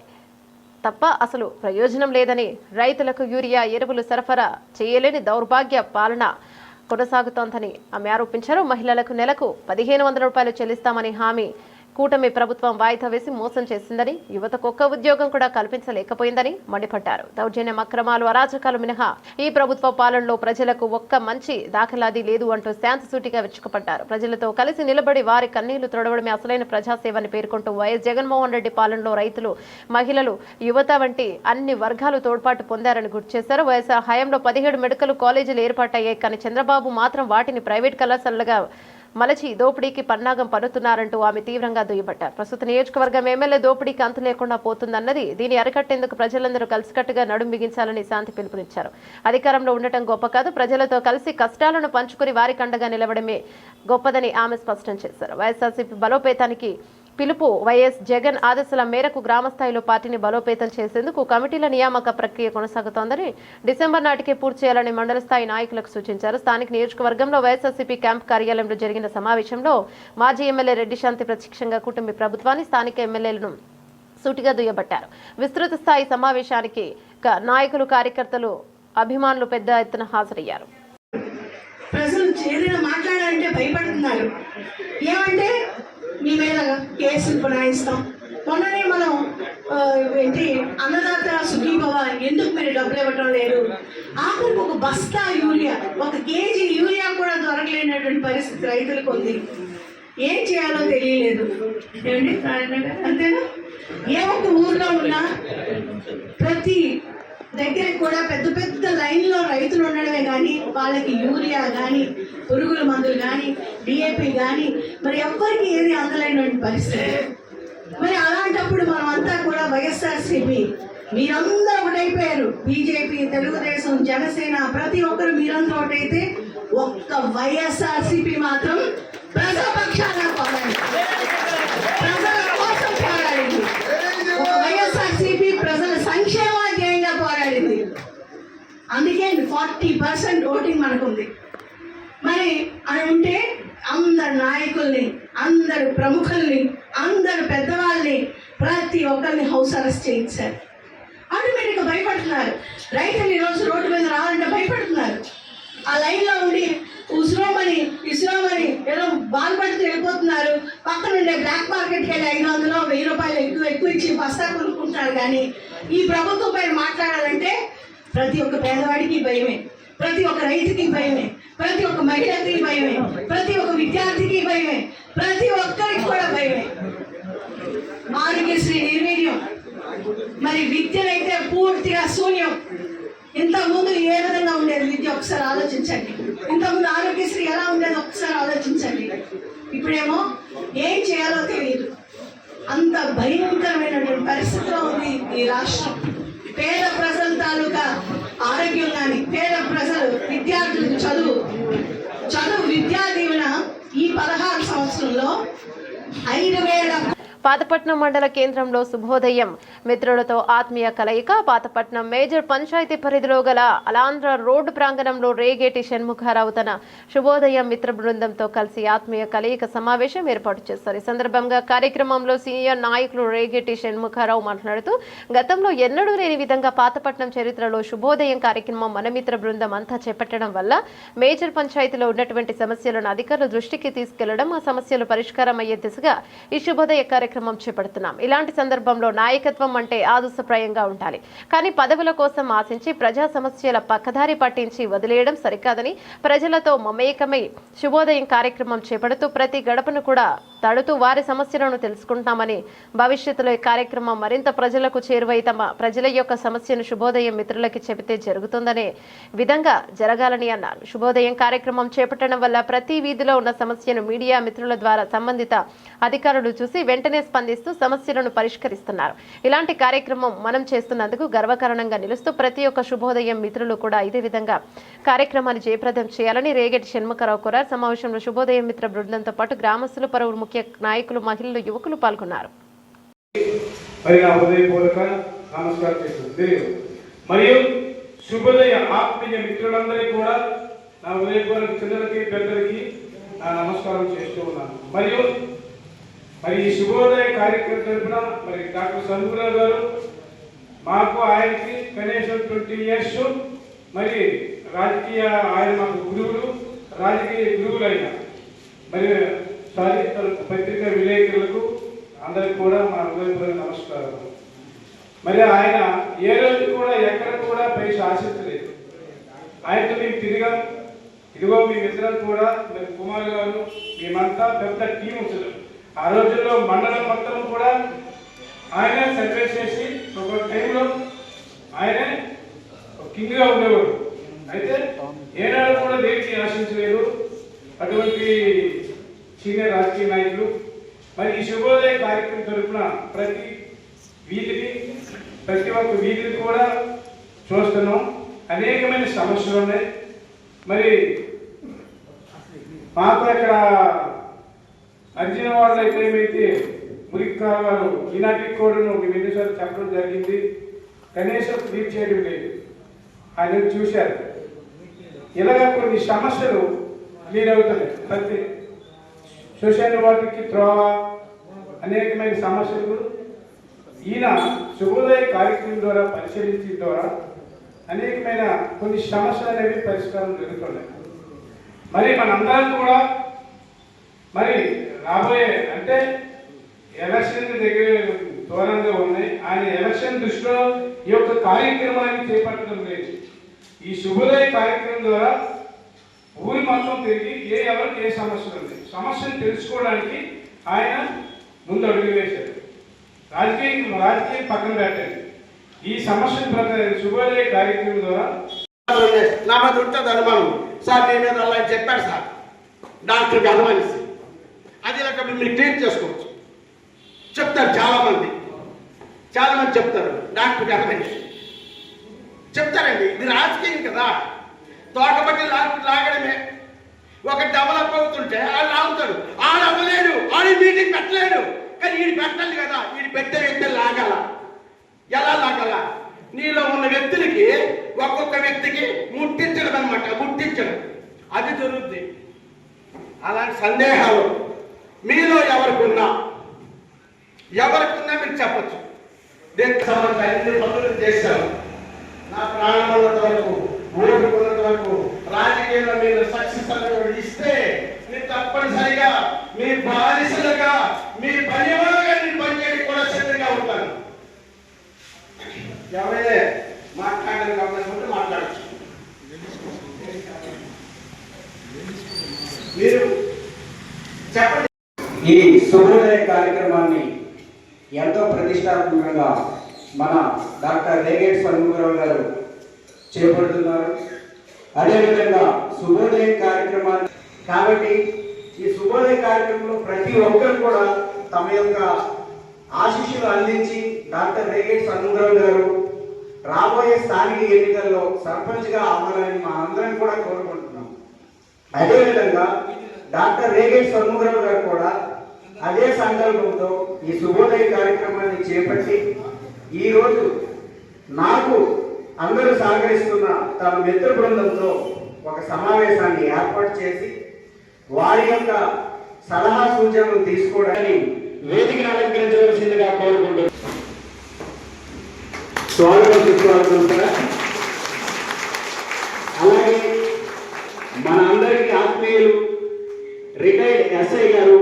తప్ప అసలు ప్రయోజనం లేదని, రైతులకు యూరియా ఎరువులు సరఫరా చేయలేని దౌర్భాగ్య పాలన కొనసాగుతోందని ఆమె ఆరోపించారు. మహిళలకు నెలకు 1500 రూపాయలు చెల్లిస్తామని హామీ కూటమి ప్రభుత్వం వాయిదా వేసి మోసం చేసిందని, యువతకు ఒక్క ఉద్యోగం కూడా కల్పించలేకపోయిందని మండిపడ్డారు. దౌర్జన్యం, అక్రమాలు, అరాచకాలు మినహా ఈ ప్రభుత్వ పాలనలో ప్రజలకు ఒక్క మంచి దాఖలాది లేదు అంటూ శాంతిసూటిగా విరుచుకుపడ్డారు. ప్రజలతో కలిసి నిలబడి వారి కన్నీళ్లు తొడవడమే అసలైన ప్రజాసేవని పేర్కొంటూ వైఎస్ జగన్మోహన్ రెడ్డి పాలనలో రైతులు, మహిళలు, యువత వంటి అన్ని వర్గాలు తోడ్పాటు పొందారని గుర్తు చేశారు. వైఎస్ఆర్ హయాంలో 17 మెడికల్ కాలేజీలు ఏర్పాటయ్యాయి, కానీ చంద్రబాబు మాత్రం వాటిని ప్రైవేట్ కళాశాలలుగా మలచి దోపిడీకి పన్నాగం పన్నుతున్నారంటూ ఆమె తీవ్రంగా దుయ్యబట్టారు. ప్రస్తుత నియోజకవర్గం ఎమ్మెల్యే దోపిడీకి అంతు లేకుండా పోతుందన్నది, దీన్ని అరికట్టేందుకు ప్రజలందరూ కలిసికట్టుగా నడుం బిగించాలని శాంతి పిలుపునిచ్చారు. అధికారంలో ఉండటం గొప్ప కాదు, ప్రజలతో కలిసి కష్టాలను పంచుకుని వారికి అండగా నిలవడమే గొప్పదని ఆమె స్పష్టం చేశారు. వైఎస్ఆర్సీపీ బలోపేతానికి పిలుపు. వైఎస్ జగన్ ఆదేశాల మేరకు గ్రామస్థాయిలో పార్టీని బలోపేతం చేసేందుకు కమిటీల నియామక ప్రక్రియ కొనసాగుతోందని, డిసెంబర్ నాటికే పూర్తి చేయాలని మండల స్థాయి నాయకులకు సూచించారు. స్థానిక నియోజకవర్గంలో వైఎస్ఆర్సీపీ క్యాంప్ కార్యాలయంలో జరిగిన సమావేశంలో మాజీ ఎమ్మెల్యే రెడ్డి శాంతి ప్రత్యక్షంగా కుటుంబ ప్రభుత్వాన్ని, స్థానిక ఎమ్మెల్యేలను సూటిగా దుయ్యబట్టారు. విస్తృత స్థాయి సమావేశానికి నాయకులు, కార్యకర్తలు, అభిమానులు పెద్ద ఎత్తున హాజరయ్యారు. ప్రజలు చేరిన మాట్లాడాలంటే భయపడుతున్నారు. ఏమంటే మీ మీద కేసులు బనాయిస్తాం. మొన్ననే మనం ఏంటి అన్నదాత సుఖీభవ, ఎందుకు మీరు డబ్బులు ఇవ్వటం లేదు, ఆఖరికి ఒక బస్తా యూరియా, 1 కేజీ యూరియా కూడా దొరకలేనటువంటి పరిస్థితి రైతులకు ఉంది. ఏం చేయాలో తెలియలేదు. ఏమండి అంతేనా? ఏ ఒక్క ఊర్లో ఉన్నా ప్రతి దగ్గరికి కూడా పెద్ద పెద్ద లైన్లో రైతులు ఉండడమే కానీ వాళ్ళకి యూరియా కానీ, పురుగుల మందులు కానీ, డిఏపి కానీ మరి ఎవ్వరికి ఏది అందలేనటువంటి పరిస్థితి. మరి అలాంటప్పుడు మనం అంతా కూడా వైఎస్ఆర్సీపీ, మీరందరూ ఒకటైపోయారు. బీజేపీ, తెలుగుదేశం, జనసేన ప్రతి ఒక్కరు మీరందరూ ఒకటైతే ఒక్క వైఎస్ఆర్సీపీ మాత్రం ప్రజాపక్షాన పోరాడింది, ప్రజల కోసం పోరాడింది. వైఎస్ఆర్సీపీ ప్రజల సంక్షేమ ధ్యేయంగా పోరాడింది. అందుకే 40% ఓటింగ్ మనకుంది. మరి అని ఉంటే అందరు నాయకుల్ని, అందరు ప్రముఖుల్ని, అందరు పెద్దవాళ్ళని, ప్రతి ఒక్కరిని హౌస్ అరెస్ట్ చేయించారు. ఆటోమేటిక్గా భయపడుతున్నారు. రైతులు ఈరోజు రోడ్డు మీద రావాలంటే భయపడుతున్నారు. ఆ లైన్లో ఉండి ఉసురోమని ఏదో బాధపడుతూ వెళ్ళిపోతున్నారు. పక్కనుండే బ్లాక్ మార్కెట్కి వెళ్ళి 500, 1000 రూపాయలు ఎక్కువ ఇచ్చి బస్తా కొనుక్కుంటున్నారు. కానీ ఈ ప్రభుత్వం పైన మాట్లాడాలంటే ప్రతి ఒక్క పేదవాడికి భయమే, ప్రతి ఒక్క రైతుకి భయమే, ప్రతి ఒక్క మహిళకి భయమే, ప్రతి ఒక్క విద్యార్థికి భయమే, ప్రతి ఒక్కరికి కూడా భయమే. ఆరోగ్యశ్రీ నిర్వీర్యం, మరి విద్యనైతే పూర్తిగా శూన్యం. ఇంతకుముందు ఏ విధంగా ఉండేది విద్య ఒకసారి ఆలోచించండి. ఇంతకుముందు ఆరోగ్యశ్రీ ఎలా ఉండేది ఒకసారి ఆలోచించండి. ఇప్పుడేమో ఏం చేయాలో తెలియదు. అంత భయంకరమైనటువంటి పరిస్థితిలో ఉంది ఈ రాష్ట్రం. పేద ప్రజల తాలూకా ఆరోగ్యం కానీ, పేద ప్రజలు, విద్యార్థులకు చదువు విద్యా దీవెన ఈ 16 సంవత్సరంలో 5000. పాతపట్నం మండల కేంద్రంలో శుభోదయం మిత్రులతో ఆత్మీయ కలయిక. పాతపట్నం మేజర్ పంచాయతీ పరిధిలో గల అలాంధ్ర రోడ్డు ప్రాంగణంలో రేగేటి షణ్ముఖారావు తన శుభోదయం మిత్ర బృందంతో కలిసి ఆత్మీయ కలయిక సమావేశం ఏర్పాటు చేశారు. ఈ సందర్భంగా కార్యక్రమంలో సీనియర్ నాయకులు రేగేటి షణ్ముఖారావు మాట్లాడుతూ, గతంలో ఎన్నడూ లేని విధంగా పాతపట్నం చరిత్రలో శుభోదయం కార్యక్రమం మన మిత్ర బృందం అంతా చేపట్టడం వల్ల మేజర్ పంచాయతీలో ఉన్నటువంటి సమస్యలను అధికారుల దృష్టికి తీసుకెళ్లడం, ఆ సమస్యలు పరిష్కారం అయ్యే దిశగా ఈ శుభోదయ కార్యక్రమం కార్యక్రమం చేపడుతున్నాం. ఇలాంటి సందర్భంలో నాయకత్వం అంటే ఆదర్శప్రాయంగా ఉండాలి. కానీ పదవుల కోసం ఆశించి ప్రజా సమస్యల పక్కదారి పట్టించి వదిలేయడం సరికాదని ప్రజలతో మమేకమై శుభోదయం కార్యక్రమం చేపడుతూ ప్రతి గడపను కూడా తడుతూ వారి సమస్యలను తెలుసుకుంటామని, భవిష్యత్తులో ఈ కార్యక్రమం మరింత ప్రజలకు చేరువై తమ ప్రజల యొక్క సమస్యను శుభోదయం మిత్రులకి చెబితే జరుగుతుందనే విధంగా జరగాలని అన్నారు. శుభోదయం కార్యక్రమం చేపట్టడం వల్ల ప్రతి వీధిలో ఉన్న సమస్యను మీడియా మిత్రుల ద్వారా సంబంధిత అధికారులు చూసి వెంటనే స్పందిస్తూ సమస్యలను పరిష్కరిస్తున్నారు. ఇలాంటి కార్యక్రమం మనం చేస్తున్నందుకు గర్వకారణంగా నిలుస్తూ ప్రతి ఒక్క శుభోదయం మిత్రులు కూడా ఇదే విధంగా కార్యక్రమాన్ని జయప్రదం చేయాలని రేగటి షణ్ముఖరావు కోరారు. సమావేశంలో శుభోదయం మిత్ర బృందంతో పాటు గ్రామస్తులు, పలువురు ముఖ్య నాయకులు, మహిళలు, యువకులు పాల్గొన్నారు. మరియు శుభోదయ ఆత్మీయ మిత్రులందరికీ కూడా నా ఉదయపూర్వక చిన్నలకి పెద్దలకి నా నమస్కారం చేస్తూ ఉన్నాను. మరి ఈ శుభోదయ కార్యక్రమం తరపున మరి డాక్టర్ సంగురావు గారు మాకు ఆయనకి కనీసం 20 years మరి రాజకీయ ఆయన మాకు గురువులు, రాజకీయ గురువులు అయిన మరి పత్రికా విలేకరులకు అందరికి కూడా మా హృదయపూర్వక నమస్కారం. మరి ఆయన ఏ రోజు కూడా ఎక్కడ కూడా పైస ఆశించలేదు. ఆయనతో మేము తిరిగాం. ఇదిగో మేమిద్దరం కూడా మరి కుమార్ గారు మేమంతా పెద్ద టీం ఉంటుంది. ఆ రోజుల్లో మండలం మొత్తం కూడా ఆయన సర్వే చేసి ఒక టైంలో ఆయనే కింగ్గా ఉండేవాడు. అయితే ఏనాడు కూడా దేనికి ఆశించలేదు అటువంటి సీనియర్ రాజకీయ నాయకులు. మరి ఈ శుభోదయ కార్యక్రమం తరపున ప్రతి ఒక్క వీధిని కూడా చూస్తున్నాం. అనేకమైన సమస్యలు ఉన్నాయి. మరి మాకు అక్కడ అర్జున వాళ్ళు అయితే ఏమైతే మురికి కాలువలు ఈనాటికి కూడా మేము ఎన్నిసార్లు చెప్పడం జరిగింది, కనీసం క్లీన్ చేయడం లేదు. ఆయన చూశారు. ఇలాగా కొన్ని సమస్యలు క్లియర్ అవుతున్నాయి. ప్రతి సోషల్ వాటికి త్రోవ అనేకమైన సమస్యలు ఈయన శుభోదయ కార్యక్రమం ద్వారా పరిశీలించడం ద్వారా అనేకమైన కొన్ని సమస్యలు అనేవి పరిష్కారం జరుగుతున్నాయి. మరి మనందరం కూడా మరి రాబోయే అంటే ఎలక్షన్ దగ్గర దూరంగా ఉన్నాయి. ఆయన ఎలక్షన్ దృష్టిలో ఈ యొక్క కార్యక్రమాన్ని చేపట్టడం లేదు. ఈ శుభోదయ కార్యక్రమం ద్వారా ఊరి మొత్తం తిరిగి ఎవరికి ఏ సమస్యలు ఉంది సమస్యను తెలుసుకోవడానికి ఆయన ముందు అడుగు వేశారు. రాజకీయం పక్కన పెట్టండి. ఈ సమస్యను శుభోదయ కార్యక్రమం ద్వారా నా మీద ఉంటుంది అనుమానం. సార్ మీ మీద అలా చెప్పాడు సార్ డాక్టర్కి అనుమానిసి అది ఇలాగ మిమ్మల్ని క్లియర్ చేసుకోవచ్చు చెప్తారు. చాలామంది చెప్తారు డాక్టర్కి అనుమానిసి చెప్తారండి. ఇది రాజకీయం కదా, తోకబట్టి లాగడమే. ఒక డెవలప్ అవుతుంటే ఆడు లాగుతాడు, ఆడు అవ్వలేడు, ఆడు మీటింగ్ పెట్టలేడు. కానీ వీడు పెట్టాలి కదా, వీడు పెట్టే వ్యక్తి లాగాల. ఎలా లాగాల? నీలో ఉన్న వ్యక్తులకి ఒక్కొక్క వ్యక్తికి ముట్టించడం అనమాట, ముట్టించడం అది జరుగుద్ది. అలాంటి సందేహాలు మీలో ఎవరికున్నా మీరు చెప్పచ్చు. దీనికి సంబంధించి అన్ని పనులు చేశాను. నా ప్రాణం ఉన్నంత వరకు, ఓటుకున్నంత వరకు రాజకీయంలో మీరు సక్సెస్ అనేది ఇస్తే మీరు తప్పనిసరిగా మీ బానిసలుగా మీ పని వాళ్ళగా నేను పనిచేయడానికి కూడా సిద్ధంగా ఉంటాను. ఎవరైనా మాట్లాడడానికి కావాలనుకుంటే మాట్లాడచ్చు. మీరు చెప్పండి. ఈ శుభోదయ కార్యక్రమాన్ని ఎంతో ప్రతిష్టాత్మకంగా మన డాక్టర్ రేగేటి షణ్ముఖరావు గారు చేపడుతున్నారు. అదేవిధంగా శుభోదయ కార్యక్రమాన్ని కాబట్టి ఈ శుభోదయ కార్యక్రమంలో ప్రతి ఒక్కరు కూడా తమ యొక్క ఆశీస్సులు అందించి డాక్టర్ రేగేటి షణ్ముఖరావు గారు రాబోయే స్థానిక ఎన్నికల్లో సర్పంచ్గా అవ్వాలని మా అందరం కూడా కోరుకుంటున్నాం. అదేవిధంగా డాక్టర్ రేగేటి షణ్ముఖరావు గారు కూడా అదే సంకల్పంతో ఈ శుభోదయ కార్యక్రమాన్ని చేపట్టి ఈరోజు నాకు అందరూ సహకరిస్తున్న తమ మిత్ర బృందంతో ఒక సమావేశాన్ని ఏర్పాటు చేసి వారి యొక్క సలహా సూచనలు తీసుకోవడానికి వేదికను అలంకరించవలసిందిగా కోరుకుంటున్నాను. అలాగే మన అందరికీ ఆత్మీయులు రిటైర్డ్ ఎస్ఐ గారు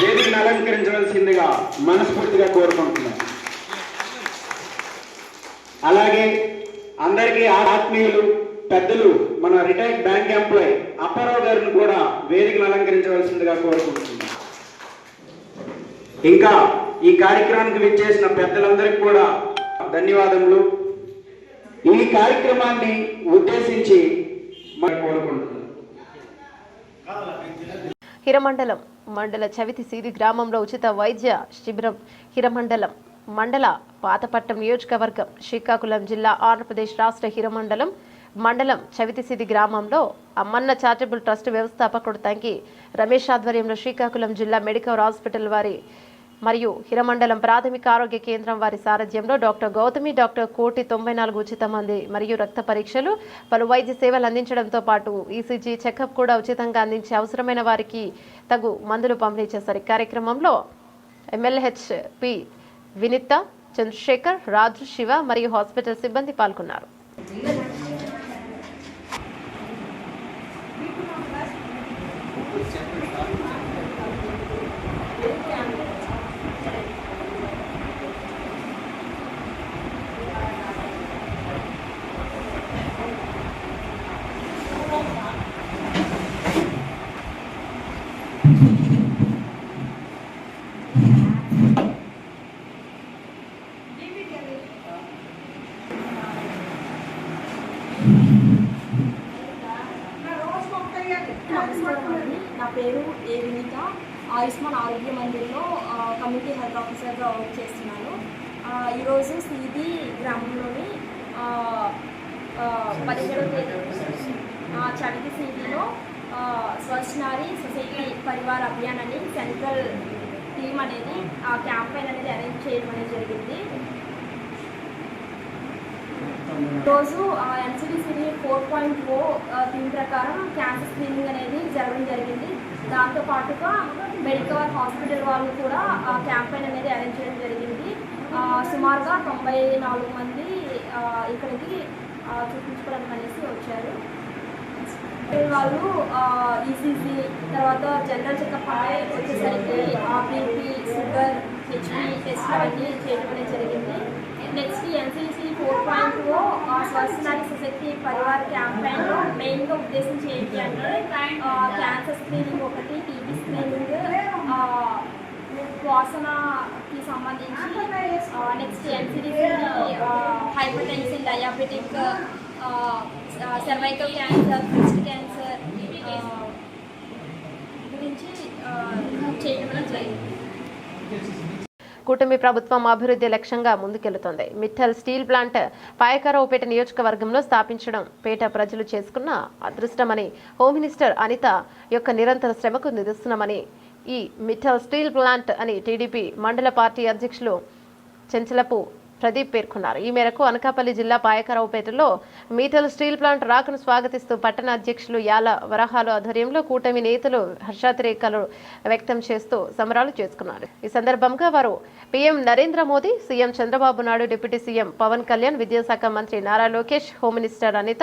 వేదికను అలంకరించవలసిందిగా మనస్ఫూర్తిగా కోరుకుంటున్నాను. అలాగే అందరికీ ఆత్మీయులు పెద్దలు మన రిటైర్డ్ బ్యాంక్ ఎంప్లాయ్ అప్పారావు గారిని కూడా వేదికను అలంకరించవలసిందిగా కోరుకుంటున్నాను. ఇంకా ఈ కార్యక్రమానికి విచ్చేసిన పెద్దలందరికీ కూడా ధన్యవాదములు. ఈ కార్యక్రమాన్ని ఉద్దేశించి మనం కోరుకుంటున్నాం. హిరమండలం మండల చవితి సీది గ్రామంలో ఉచిత వైద్య శిబిరం. హిరమండలం మండల పాతపట్నం నియోజకవర్గం, శ్రీకాకుళం జిల్లా, ఆంధ్రప్రదేశ్ రాష్ట్ర. హిరమండలం మండలం చవితిసిది గ్రామంలో అమ్మన్న చారిటబుల్ ట్రస్ట్ వ్యవస్థాపకుడు తంగి రమేష్ ఆధ్వర్యంలో శ్రీకాకుళం జిల్లా మెడికల్ హాస్పిటల్ వారి మరియు హిరమండలం ప్రాథమిక ఆరోగ్య కేంద్రం వారి సారథ్యంలో డాక్టర్ గౌతమి, డాక్టర్ కోటి 94 ఉచిత మంది మరియు రక్త పరీక్షలు, పలు వైద్య సేవలు అందించడంతో పాటు ఈసీజీ చెకప్ కూడా ఉచితంగా అందించి అవసరమైన వారికి తగు మందులు పంపిణీ చేశారు. ఈ కార్యక్రమంలో ఎమ్మెల్యేహెచ్పి వినిత, చంద్రశేఖర్, రాజు, శివ మరియు హాస్పిటల్ సిబ్బంది పాల్గొన్నారు. నా పేరు ఏ వినీత. ఆయుష్మాన్ ఆరోగ్య మందిర్లో కమ్యూనిటీ హెల్త్ ఆఫీసర్గా వర్క్ చేస్తున్నాను. ఈరోజు సీది గ్రామంలోని 17వ తేదీ చవితి సీదీలో స్వచ్ఛ నారీ సొసైటీ పరివార్ అభియాన్ అని సెంట్రల్ టీమ్ అనేది ఆ క్యాంపెయిన్ అనేది అరేంజ్ చేయడం అనేది జరిగింది. ఈరోజు ఎన్సిడిసిడి 4.0 థీమ్ ప్రకారం క్యాన్సర్ స్క్రీనింగ్ అనేది జరగడం జరిగింది. దాంతోపాటుగా మెడికల్ హాస్పిటల్ వాళ్ళు కూడా ఆ క్యాంపెయిన్ అనేది అరేంజ్ చేయడం జరిగింది. సుమారుగా 94 మంది ఇక్కడికి చూపించుకోవడానికి అనేసి వచ్చారు. వాళ్ళు ఈసీజీ తర్వాత జనరల్ చెకప్ వచ్చేసరికి బీపీ, షుగర్, హెచ్పి టెస్ట్ అవన్నీ చేయడం అనేది జరిగింది. నెక్స్ట్ ఎన్సిసి 4.0 స్వచ్ఛ నారీ సొసైటీ పరివార్ క్యాంపెయిన్లో మెయిన్గా ఉద్దేశించి ఏంటి అంటే క్యాన్సర్ స్క్రీనింగ్ ఒకటి, టీబీ స్క్రీనింగ్, శ్వాసనకి సంబంధించి next NCDC hyper tension, diabetic, cervical cancer, breast cancer గురించి చేయడం జరిగింది. కూటమి ప్రభుత్వం అభివృద్ధి లక్ష్యంగా ముందుకెళ్తోంది. మిట్టల్ స్టీల్ ప్లాంట్ పాయకరావుపేట నియోజకవర్గంలో స్థాపించడం పేట ప్రజలు చేసుకున్న అదృష్టమని, హోమ్ మినిస్టర్ అనిత యొక్క నిరంతర శ్రమకు నిదర్శనమని ఈ మిట్టల్ స్టీల్ ప్లాంట్ అని టీడీపీ మండల పార్టీ అధ్యక్షులు చెంచలపు ప్రదీప్ పేర్కొన్నారు. ఈ మేరకు అనకాపల్లి జిల్లా పాయకరావుపేటలో మిట్టల్ స్టీల్ ప్లాంట్ రాకను స్వాగతిస్తూ పట్టణ అధ్యక్షులు యాల వరహాలు ఆధ్వర్యంలో కూటమి నేతలు హర్షాతిరేకాలు వ్యక్తం చేస్తూ సంబరాలు చేసుకున్నారు. ఈ సందర్భంగా వారు PM Narendra Modi, CM Chandrababu Naidu, deputy CM Pawan Kalyan, విద్యాశాఖ మంత్రి Nara Lokesh, home minister Anitha,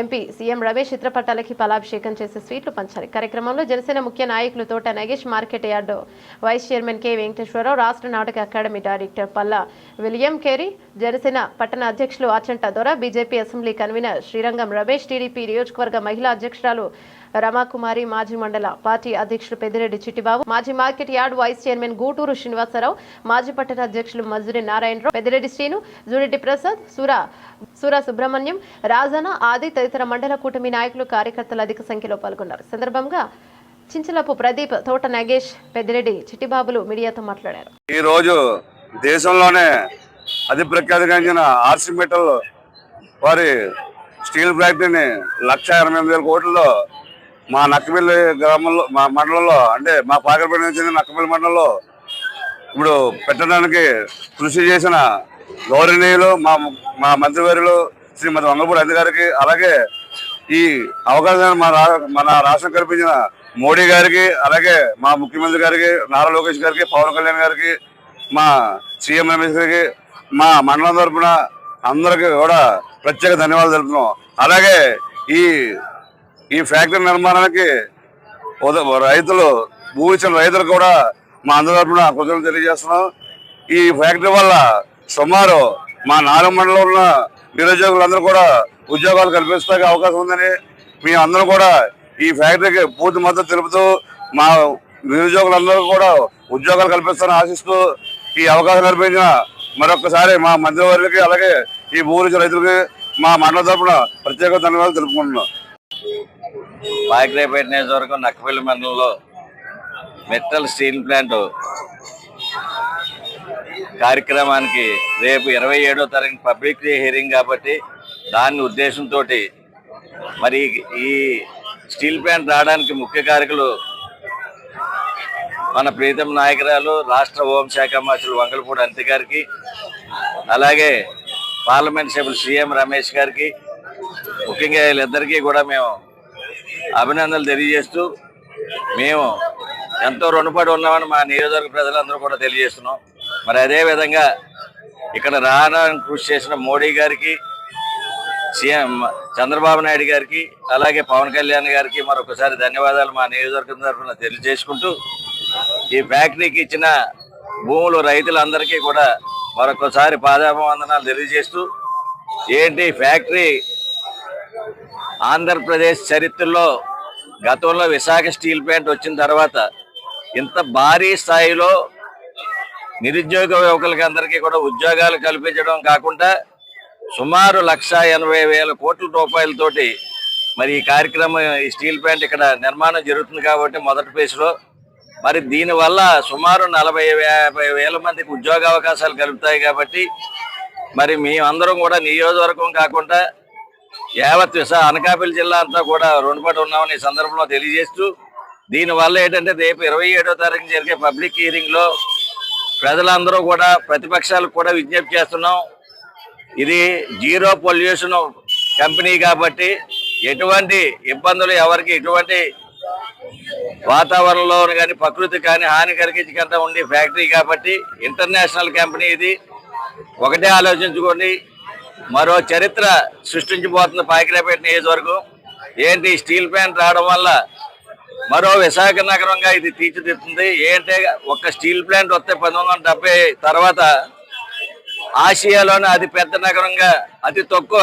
MP CM Ramesh చిత్రపటాలకి ఫలాభిషేకం చేసి స్వీట్లు పంచారు. కార్యక్రమంలో జనసేన ముఖ్య నాయకులు Thota Nagesh, market yard vice chairman K Venkateswararao, రాష్ట్ర నాటక academy director Palla William Carey, Janasena పట్టణ అధ్యక్షులు Achanta Dora, BJP assembly convener Srirangam Ramesh, TDP నియోజకవర్గ మహిళా అధ్యక్షురాలు రమాకుమారి, మాజీ మండల పార్టీ అధ్యక్షులు పెద్దిరెడ్డి చిట్టిబాబు, మాజీ market yard vice chairman Gooturu Srinivasarao, మాజీ పట్టణ అధ్యక్షులు మజురి నారాయణరావు, పెద్దిరెడ్డి శ్రీను, జూరెడ్డి ప్రసాద్, సూర సుబ్రహ్మణ్యం, రాజన ఆది తదితర మండల కూటమి నాయకులు, కార్యకర్తలు అధిక సంఖ్యలో పాల్గొన్నారు. సందర్భంగా చించలపు ప్రదీప్, తోట నగేష్, పెద్దిరెడ్డి చిట్టిబాబులు మీడియాతో మాట్లాడారు. ఈ రోజు దేశంలోనే అతి ప్రఖ్యాతిగాంచిన ఆర్సీ మెటల్ వారి స్టీల్ ఫ్యాక్టరీని 1,88,000 కోట్లలో మా నక్కపల్లి గ్రామంలో, మా మండలంలో, అంటే మా పాకరపేట నుంచి నక్కపల్లి మండలంలో ఇప్పుడు పెట్టడానికి కృషి చేసిన గౌరవనీయులు మా మంత్రివర్యులు శ్రీమతి వంగపూడి అనిత గారికి, అలాగే ఈ అవకాశాన్ని మన రాష్ట్రం కల్పించిన మోడీ గారికి, అలాగే మా ముఖ్యమంత్రి గారికి, నారా లోకేష్ గారికి, పవన్ కళ్యాణ్ గారికి, మా సీఎం రమేష్ గారికి, మా మండలం తరఫున అందరికీ కూడా ప్రత్యేక ధన్యవాదాలు తెలుపుతున్నాం. అలాగే ఈ ఫ్యాక్టరీ నిర్మాణానికి రైతులు, భూ ఇచ్చిన రైతులు కూడా మా అందరి తరపున కృతజ్ఞతలు తెలియజేస్తున్నాం. ఈ ఫ్యాక్టరీ వల్ల సుమారు మా 4 మండలంలో ఉన్న నిరుద్యోగులందరూ కూడా ఉద్యోగాలు కల్పిస్తానికి అవకాశం ఉందని మేము అందరం కూడా ఈ ఫ్యాక్టరీకి పూర్తి మద్దతు తెలుపుతూ మా నిరుద్యోగులందరూ కూడా ఉద్యోగాలు కల్పిస్తారని ఆశిస్తూ ఈ అవకాశం కల్పించిన మరొకసారి మా మంత్రివర్యులకి అలాగే ఈ భూమి రైతులకి మా మండల తరపున ప్రత్యేక ధన్యవాదాలు తెలుపుకుంటున్నాం. పాయకరాయపేట నియోజకవర్గం నక్కపల్లి మండలంలో మెటల్ స్టీల్ ప్లాంట్ కార్యక్రమానికి రేపు 27వ తారీఖు పబ్లిక్ హియరింగ్ కాబట్టి దాని ఉద్దేశంతో మరి ఈ స్టీల్ ప్లాంట్ రావడానికి ముఖ్య కారకులు మన ప్రీతం నాయకురాలు రాష్ట్ర హోంశాఖ మంత్రులు వంగలపూడి అనిత గారికి, అలాగే పార్లమెంట్ సభ్యులు సీఎం రమేష్ గారికి, ముఖ్యంగా వీళ్ళిద్దరికీ కూడా మేము అభినందనలు తెలియజేస్తూ మేము ఎంతో రుణపడి ఉన్నామని మా నియోజకవర్గ ప్రజలందరూ కూడా తెలియజేస్తున్నాం. మరి అదేవిధంగా ఇక్కడ రావడానికి కృషి చేసిన మోడీ గారికి, సీఎం చంద్రబాబు నాయుడు గారికి, అలాగే పవన్ కళ్యాణ్ గారికి మరొకసారి ధన్యవాదాలు మా నియోజకవర్గం తరఫున తెలియజేసుకుంటూ ఈ ఫ్యాక్టరీకి ఇచ్చిన భూములు రైతులందరికీ కూడా మరొకసారి పాదాభివందనాలు తెలియజేస్తూ ఏంటి ఫ్యాక్టరీ ఆంధ్రప్రదేశ్ చరిత్రలో గతంలో విశాఖ స్టీల్ ప్లాంట్ వచ్చిన తర్వాత ఇంత భారీ స్థాయిలో నిరుద్యోగ యువకులకి అందరికీ కూడా ఉద్యోగాలు కల్పించడం కాకుండా సుమారు 1,80,000 కోట్ల రూపాయలతోటి మరి ఈ కార్యక్రమం ఈ స్టీల్ ప్లాంట్ ఇక్కడ నిర్మాణం జరుగుతుంది కాబట్టి మొదటి ఫేజ్లో మరి దీనివల్ల సుమారు 40-50 వేల మందికి ఉద్యోగ అవకాశాలు కలుగుతాయి కాబట్టి మరి మేమందరం కూడా నియోజకవర్గం కాకుండా యావత్ అనకాపల్లి జిల్లా అంతా కూడా రుణపడి ఉన్నామని ఈ సందర్భంలో తెలియజేస్తూ దీనివల్ల ఏంటంటే రేపు 27వ తారీఖు జరిగే పబ్లిక్ హియరింగ్లో ప్రజలందరూ కూడా ప్రతిపక్షాలకు కూడా విజ్ఞప్తి చేస్తున్నాం. ఇది జీరో పొల్యూషన్ కంపెనీ కాబట్టి ఎటువంటి ఇబ్బందులు ఎవరికి ఎటువంటి వాతావరణంలో కానీ ప్రకృతి కానీ హాని కలిగించకుండా ఉండే ఫ్యాక్టరీ కాబట్టి ఇంటర్నేషనల్ కంపెనీ ఇది. ఒకటే ఆలోచించుకోండి, మరో చరిత్ర సృష్టించబోతున్న పాయకరాయపేట నియోజకవర్గం. ఏంటి స్టీల్ ప్లాంట్ రావడం వల్ల మరో విశాఖ నగరంగా ఇది తీర్చిదిద్దుతుంది. ఏంటంటే ఒక స్టీల్ ప్లాంట్ వస్తే 1970 తర్వాత ఆసియాలోనే అతి పెద్ద నగరంగా అతి తక్కువ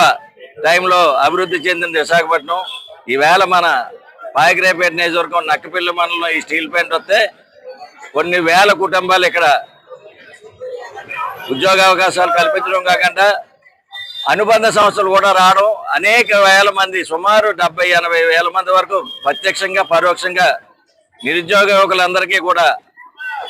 టైంలో అభివృద్ధి చెందింది విశాఖపట్నం. ఈవేళ మన పాయకరాయపేట నియోజకవర్గం నక్కపల్లి మండలంలో ఈ స్టీల్ ప్లాంట్ వస్తే కొన్ని వేల కుటుంబాలు ఇక్కడ ఉద్యోగ అవకాశాలు కల్పించడం కాకుండా అనుబంధ సంస్థలు కూడా రావడం, అనేక వేల మంది సుమారు 70-80 వేల మంది వరకు ప్రత్యక్షంగా పరోక్షంగా నిరుద్యోగ యువకులందరికీ కూడా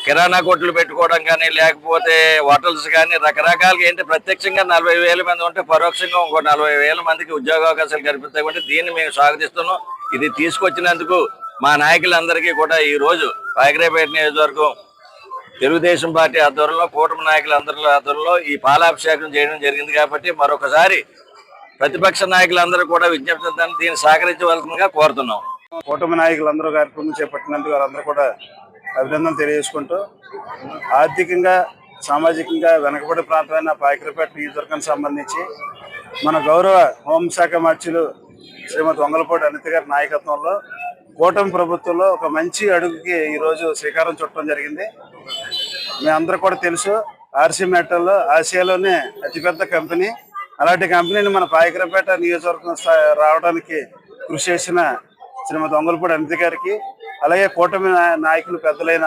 కిరాణా కొట్లు పెట్టుకోవడం కానీ లేకపోతే హోటల్స్ కానీ రకరకాలుగా ఏంటి ప్రత్యక్షంగా 40 వేల మంది ఉంటే పరోక్షంగా ఇంకో 40 వేల మందికి ఉద్యోగ అవకాశాలు కల్పిస్తాయి. కాబట్టి దీన్ని మేము స్వాగతిస్తున్నాం. ఇది తీసుకొచ్చినందుకు మా నాయకులందరికీ కూడా ఈ రోజు పాయకరాయపేట నియోజకవర్గం తెలుగుదేశం పార్టీ ఆధ్వర్యంలో కూటమి నాయకులందరి ఆధ్వర్యంలో ఈ పాలాభిషేకం చేయడం జరిగింది. కాబట్టి మరొకసారి ప్రతిపక్ష నాయకులందరూ కూడా విజ్ఞప్తి దీన్ని సహకరించవలసిందిగా కోరుతున్నాం. కూటమి నాయకులందరూ కార్యక్రమం చేపట్టినందుకు వారందరూ కూడా అభినందనలు తెలియజేసుకుంటూ ఆర్థికంగా సామాజికంగా వెనకబడి ప్రాంతమైన పాయకరాయపేట నియోజకవర్గానికి సంబంధించి మన గౌరవ హోంశాఖ మంత్రులు శ్రీమతి వంగలపూడి అనిత గారి నాయకత్వంలో కూటమి ప్రభుత్వంలో ఒక మంచి అడుగుకి ఈరోజు శ్రీకారం చుట్టడం జరిగింది. మీ అందరూ కూడా తెలుసు, ఆర్సీ మెటల్ ఆసియాలోనే అతిపెద్ద కంపెనీ. అలాంటి కంపెనీని మన పాయకరాయపేట నియోజకవర్గం రావడానికి కృషి చేసిన శ్రీమతి వంగలపూడి అనిత గారికి, అలాగే కూటమి నాయకులు పెద్దలైన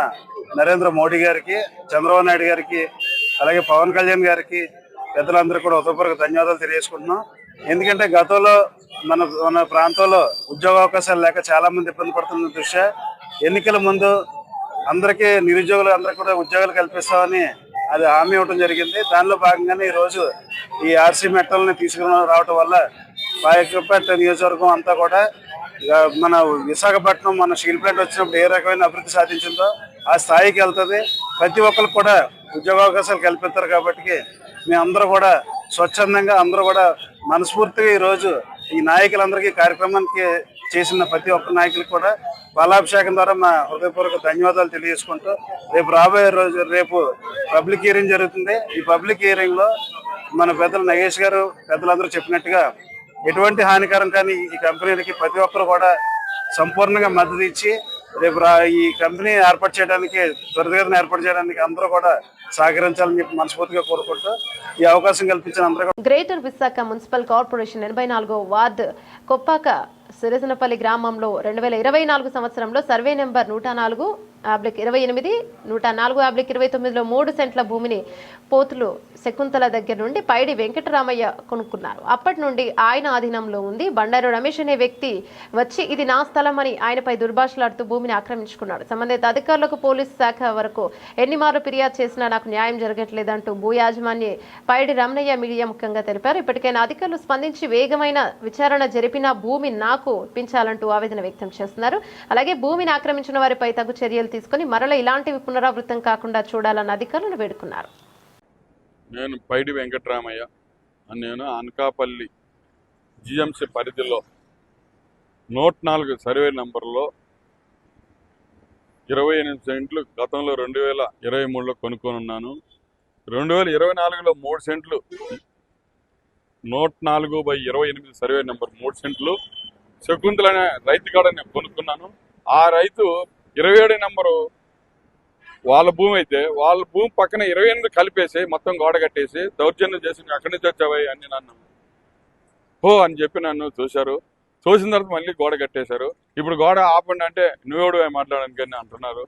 నరేంద్ర మోడీ గారికి, చంద్రబాబు నాయుడు గారికి, అలాగే పవన్ కళ్యాణ్ గారికి పెద్దలందరూ కూడా హృదయపూర్వక ధన్యవాదాలు తెలియజేసుకుంటున్నాం. ఎందుకంటే గతంలో మన ప్రాంతంలో ఉద్యోగ అవకాశాలు లేక చాలా మంది ఇబ్బంది పడుతున్న దృష్ట్యా ఎన్నికల ముందు అందరికీ నిరుద్యోగులు అందరికీ కూడా ఉద్యోగాలు కల్పిస్తామని అది హామీ ఇవ్వడం జరిగింది. దానిలో భాగంగానే ఈరోజు ఈ ఆర్సీ మెటల్ని తీసుకుని రావడం వల్ల పాయకరాయపేట నియోజకవర్గం అంతా కూడా మన విశాఖపట్నం మన స్టీల్ ప్లాంట్ వచ్చినప్పుడు ఏ రకమైన అభివృద్ధి సాధించిందో ఆ స్థాయికి వెళ్తుంది. ప్రతి ఒక్కరికి కూడా ఉద్యోగ అవకాశాలు కల్పిస్తారు. కాబట్టి మేమందరూ కూడా స్వచ్ఛందంగా అందరూ కూడా మనస్ఫూర్తిగా ఈరోజు ఈ నాయకులందరికీ కార్యక్రమానికి చేసిన ప్రతి ఒక్క నాయకులకు కూడా పాలాభిషేకం ద్వారా మా హృదయపూర్వక ధన్యవాదాలు తెలియజేసుకుంటూ రేపు పబ్లిక్ హియరింగ్ జరుగుతుంది. ఈ పబ్లిక్ హియరింగ్లో మన పెద్దలు నగేష్ గారు పెద్దలందరూ చెప్పినట్టుగా ఎటువంటి హానికరం కానీ ఈ కంపెనీలకి ప్రతి ఒక్కరు కూడా సంపూర్ణంగా మద్దతు ఇచ్చి రేపు ఈ కంపెనీ ఏర్పాటు చేయడానికి త్వరితగతిన ఏర్పాటు చేయడానికి అందరూ కూడా సహకరించాలని చెప్పి మనస్ఫూర్తిగా కోరుకుంటూ ఈ అవకాశం కల్పించిన అందరూ. గ్రేటర్ విశాఖ మున్సిపల్ కార్పొరేషన్ 84వ వార్డు కొప్పాక సిరిజనపల్లి గ్రామంలో 2024 సంవత్సరంలో సర్వే నెంబర్ 104/28 104/29లో 3 సెంట్ల భూమిని పోతులు శకుంతల దగ్గర నుండి పైడి వెంకటరామయ్య కొనుక్కున్నారు. అప్పటి నుండి ఆయన ఆధీనంలో ఉంది. బండారు రమేష్ అనే వ్యక్తి వచ్చి ఇది నా స్థలమని ఆయనపై దుర్భాషలాడుతూ భూమిని ఆక్రమించుకున్నాడు. సంబంధిత అధికారులకు పోలీసు శాఖ వరకు ఎన్నిమార్లు ఫిర్యాదు చేసినా నాకు న్యాయం జరగట్లేదంటూ భూ యాజమాన్య పైడి రమణయ్య మీడియా ముఖ్యంగా తెలిపారు. ఇప్పటికైనా అధికారులు స్పందించి వేగమైన విచారణ జరిపిన భూమి నాకు ఇప్పించాలంటూ ఆవేదన వ్యక్తం చేస్తున్నారు. అలాగే భూమిని ఆక్రమించిన వారిపై తగు చర్యలు తీసుకుని మరల ఇలాంటివి పునరావృతం కాకుండా చూడాలని అధికారులను వేడుకున్నారు. నేను పైడి వెంకటరామయ్య, నేను అనకాపల్లి జిఎంసి పరిధిలో 104 సర్వే నంబర్లో 28 సెంట్లు గతంలో 2023లో కొనుక్కొని ఉన్నాను. 2024లో 3 సెంట్లు 104/28 సర్వే నెంబర్ 3 సెంట్లు శకుంతల అనే రైతు కాడ నేను కొనుక్కున్నాను. ఆ రైతు 27 నెంబరు వాళ్ళ భూమి అయితే వాళ్ళ భూమి పక్కన 28 కలిపేసి మొత్తం గోడ కట్టేసి దౌర్జన్యం చేసి అక్కడి నుంచి వచ్చావా అని నన్ను అని చెప్పి నన్ను చూశారు. చూసిన తర్వాత మళ్ళీ గోడ కట్టేశారు. ఇప్పుడు గోడ ఆపండి అంటే నువ్వెవడు మాట్లాడడానికి అని అంటున్నారు.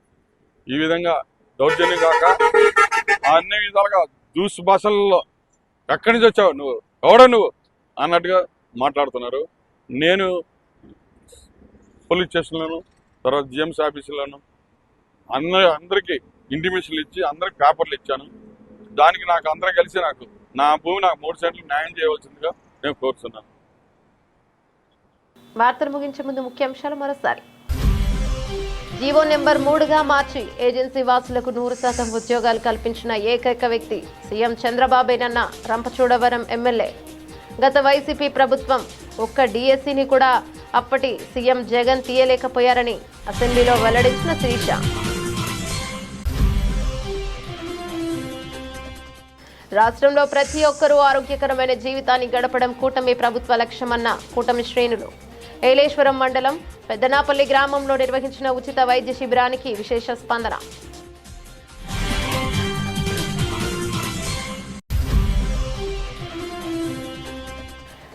ఈ విధంగా దౌర్జన్యం కాక అన్ని విధాలుగా దూసు భాషల్లో ఎక్కడి నుంచి వచ్చావు నువ్వు ఎవడో నువ్వు అన్నట్టుగా మాట్లాడుతున్నారు. నేను పోలీస్ స్టేషన్లోను తర్వాత జిఎంసీ ఆఫీసులోను అందరికీ ఇంటిమేషన్లు ఇచ్చి అందరికి పేపర్లు ఇచ్చాను. దానికి నాకు అందరూ కలిసి నా భూమి నాకు 3 సెంట్లు న్యాయం చేయవలసిందిగా నేను కోరుతున్నాను. వార్తలు ముగించే ముందు ముఖ్యాంశాలు మరోసారి. జీవో నెంబర్ 3గా మార్చి ఏజెన్సీ వాసులకు 100% ఉద్యోగాలు కల్పించిన ఏకైక వ్యక్తి సీఎం చంద్రబాబేనన్న రంపచోడవరం ఎమ్మెల్యే. గత వైసీపీ ప్రభుత్వం ఒక్క డిఎస్సీని కూడా అప్పటి సీఎం జగన్ తీయలేకపోయారని అసెంబ్లీలో వెల్లడించిన శిరీష. రాష్ట్రంలో ప్రతి ఒక్కరూ ఆరోగ్యకరమైన జీవితాన్ని గడపడం కూటమి ప్రభుత్వ లక్ష్యమన్న కూటమి శ్రేణులు. ఏలేశ్వరం మండలం పెద్దనాపల్లి గ్రామంలో నిర్వహించిన ఉచిత వైద్య శిబిరానికి విశేష స్పందన.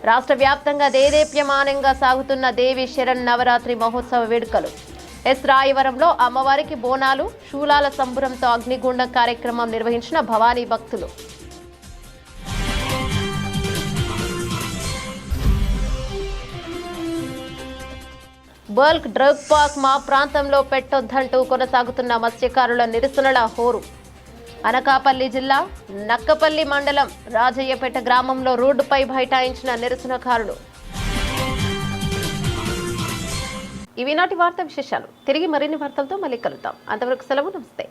రాష్ట్ర వ్యాప్తంగా దేదీప్యమానంగా సాగుతున్న దేవి శరణ్ నవరాత్రి మహోత్సవ వేడుకలు. రాయవరంలో అమ్మవారికి బోనాలు, శూలాల సంబురంతో అగ్నిగుండం కార్యక్రమం నిర్వహించిన భవానీ భక్తులు. బల్క్ డ్రగ్ పార్క్ మా ప్రాంతంలో పెట్టొద్దంటూ కొనసాగుతున్న మత్స్యకారుల నిరసనల హోరు. అనకాపల్లి జిల్లా నక్కపల్లి మండలం రాజయ్యపేట గ్రామంలో రోడ్డుపై బైఠాయించిన నిరసనకారులు. ఇవి నాటి వార్తా విశేషాలు. తిరిగి మరిన్ని వార్తలతో మళ్ళీ కలుద్దాం. అంతవరకు సెలవు. నమస్తే.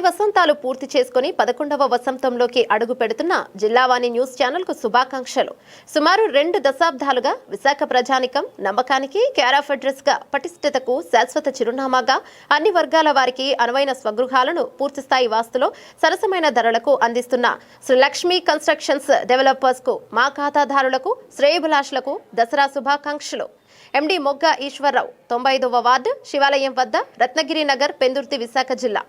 వసంతాలు పూర్తి చేసుకుని 11వ వసంతంలోకి అడుగు పెడుతున్న జిల్లావాణి న్యూస్ ఛానల్ కు శుభాకాంక్షలు. సుమారు 2 దశాబ్దాలుగా విశాఖ ప్రజానికం నమ్మకానికి కేర్ ఆఫ్ అడ్రస్ గా పటిష్టతకు శాశ్వత చిరునామాగా అన్ని వర్గాల వారికి అనువైన స్వగృహాలను పూర్తిస్థాయి వాస్తులో సరసమైన ధరలకు అందిస్తున్న శ్రీ లక్ష్మీ కన్స్ట్రక్షన్స్ డెవలపర్స్ కు మా ఖాతాదారులకు శ్రేయభిలాషులకు దసరా శుభాకాంక్షలు. ఎండి మొగ్గ ఈశ్వరరావు, 95వ వార్డు, శివాలయం వద్ద, రత్నగిరి నగర్, పెందుర్తి, విశాఖ జిల్లా.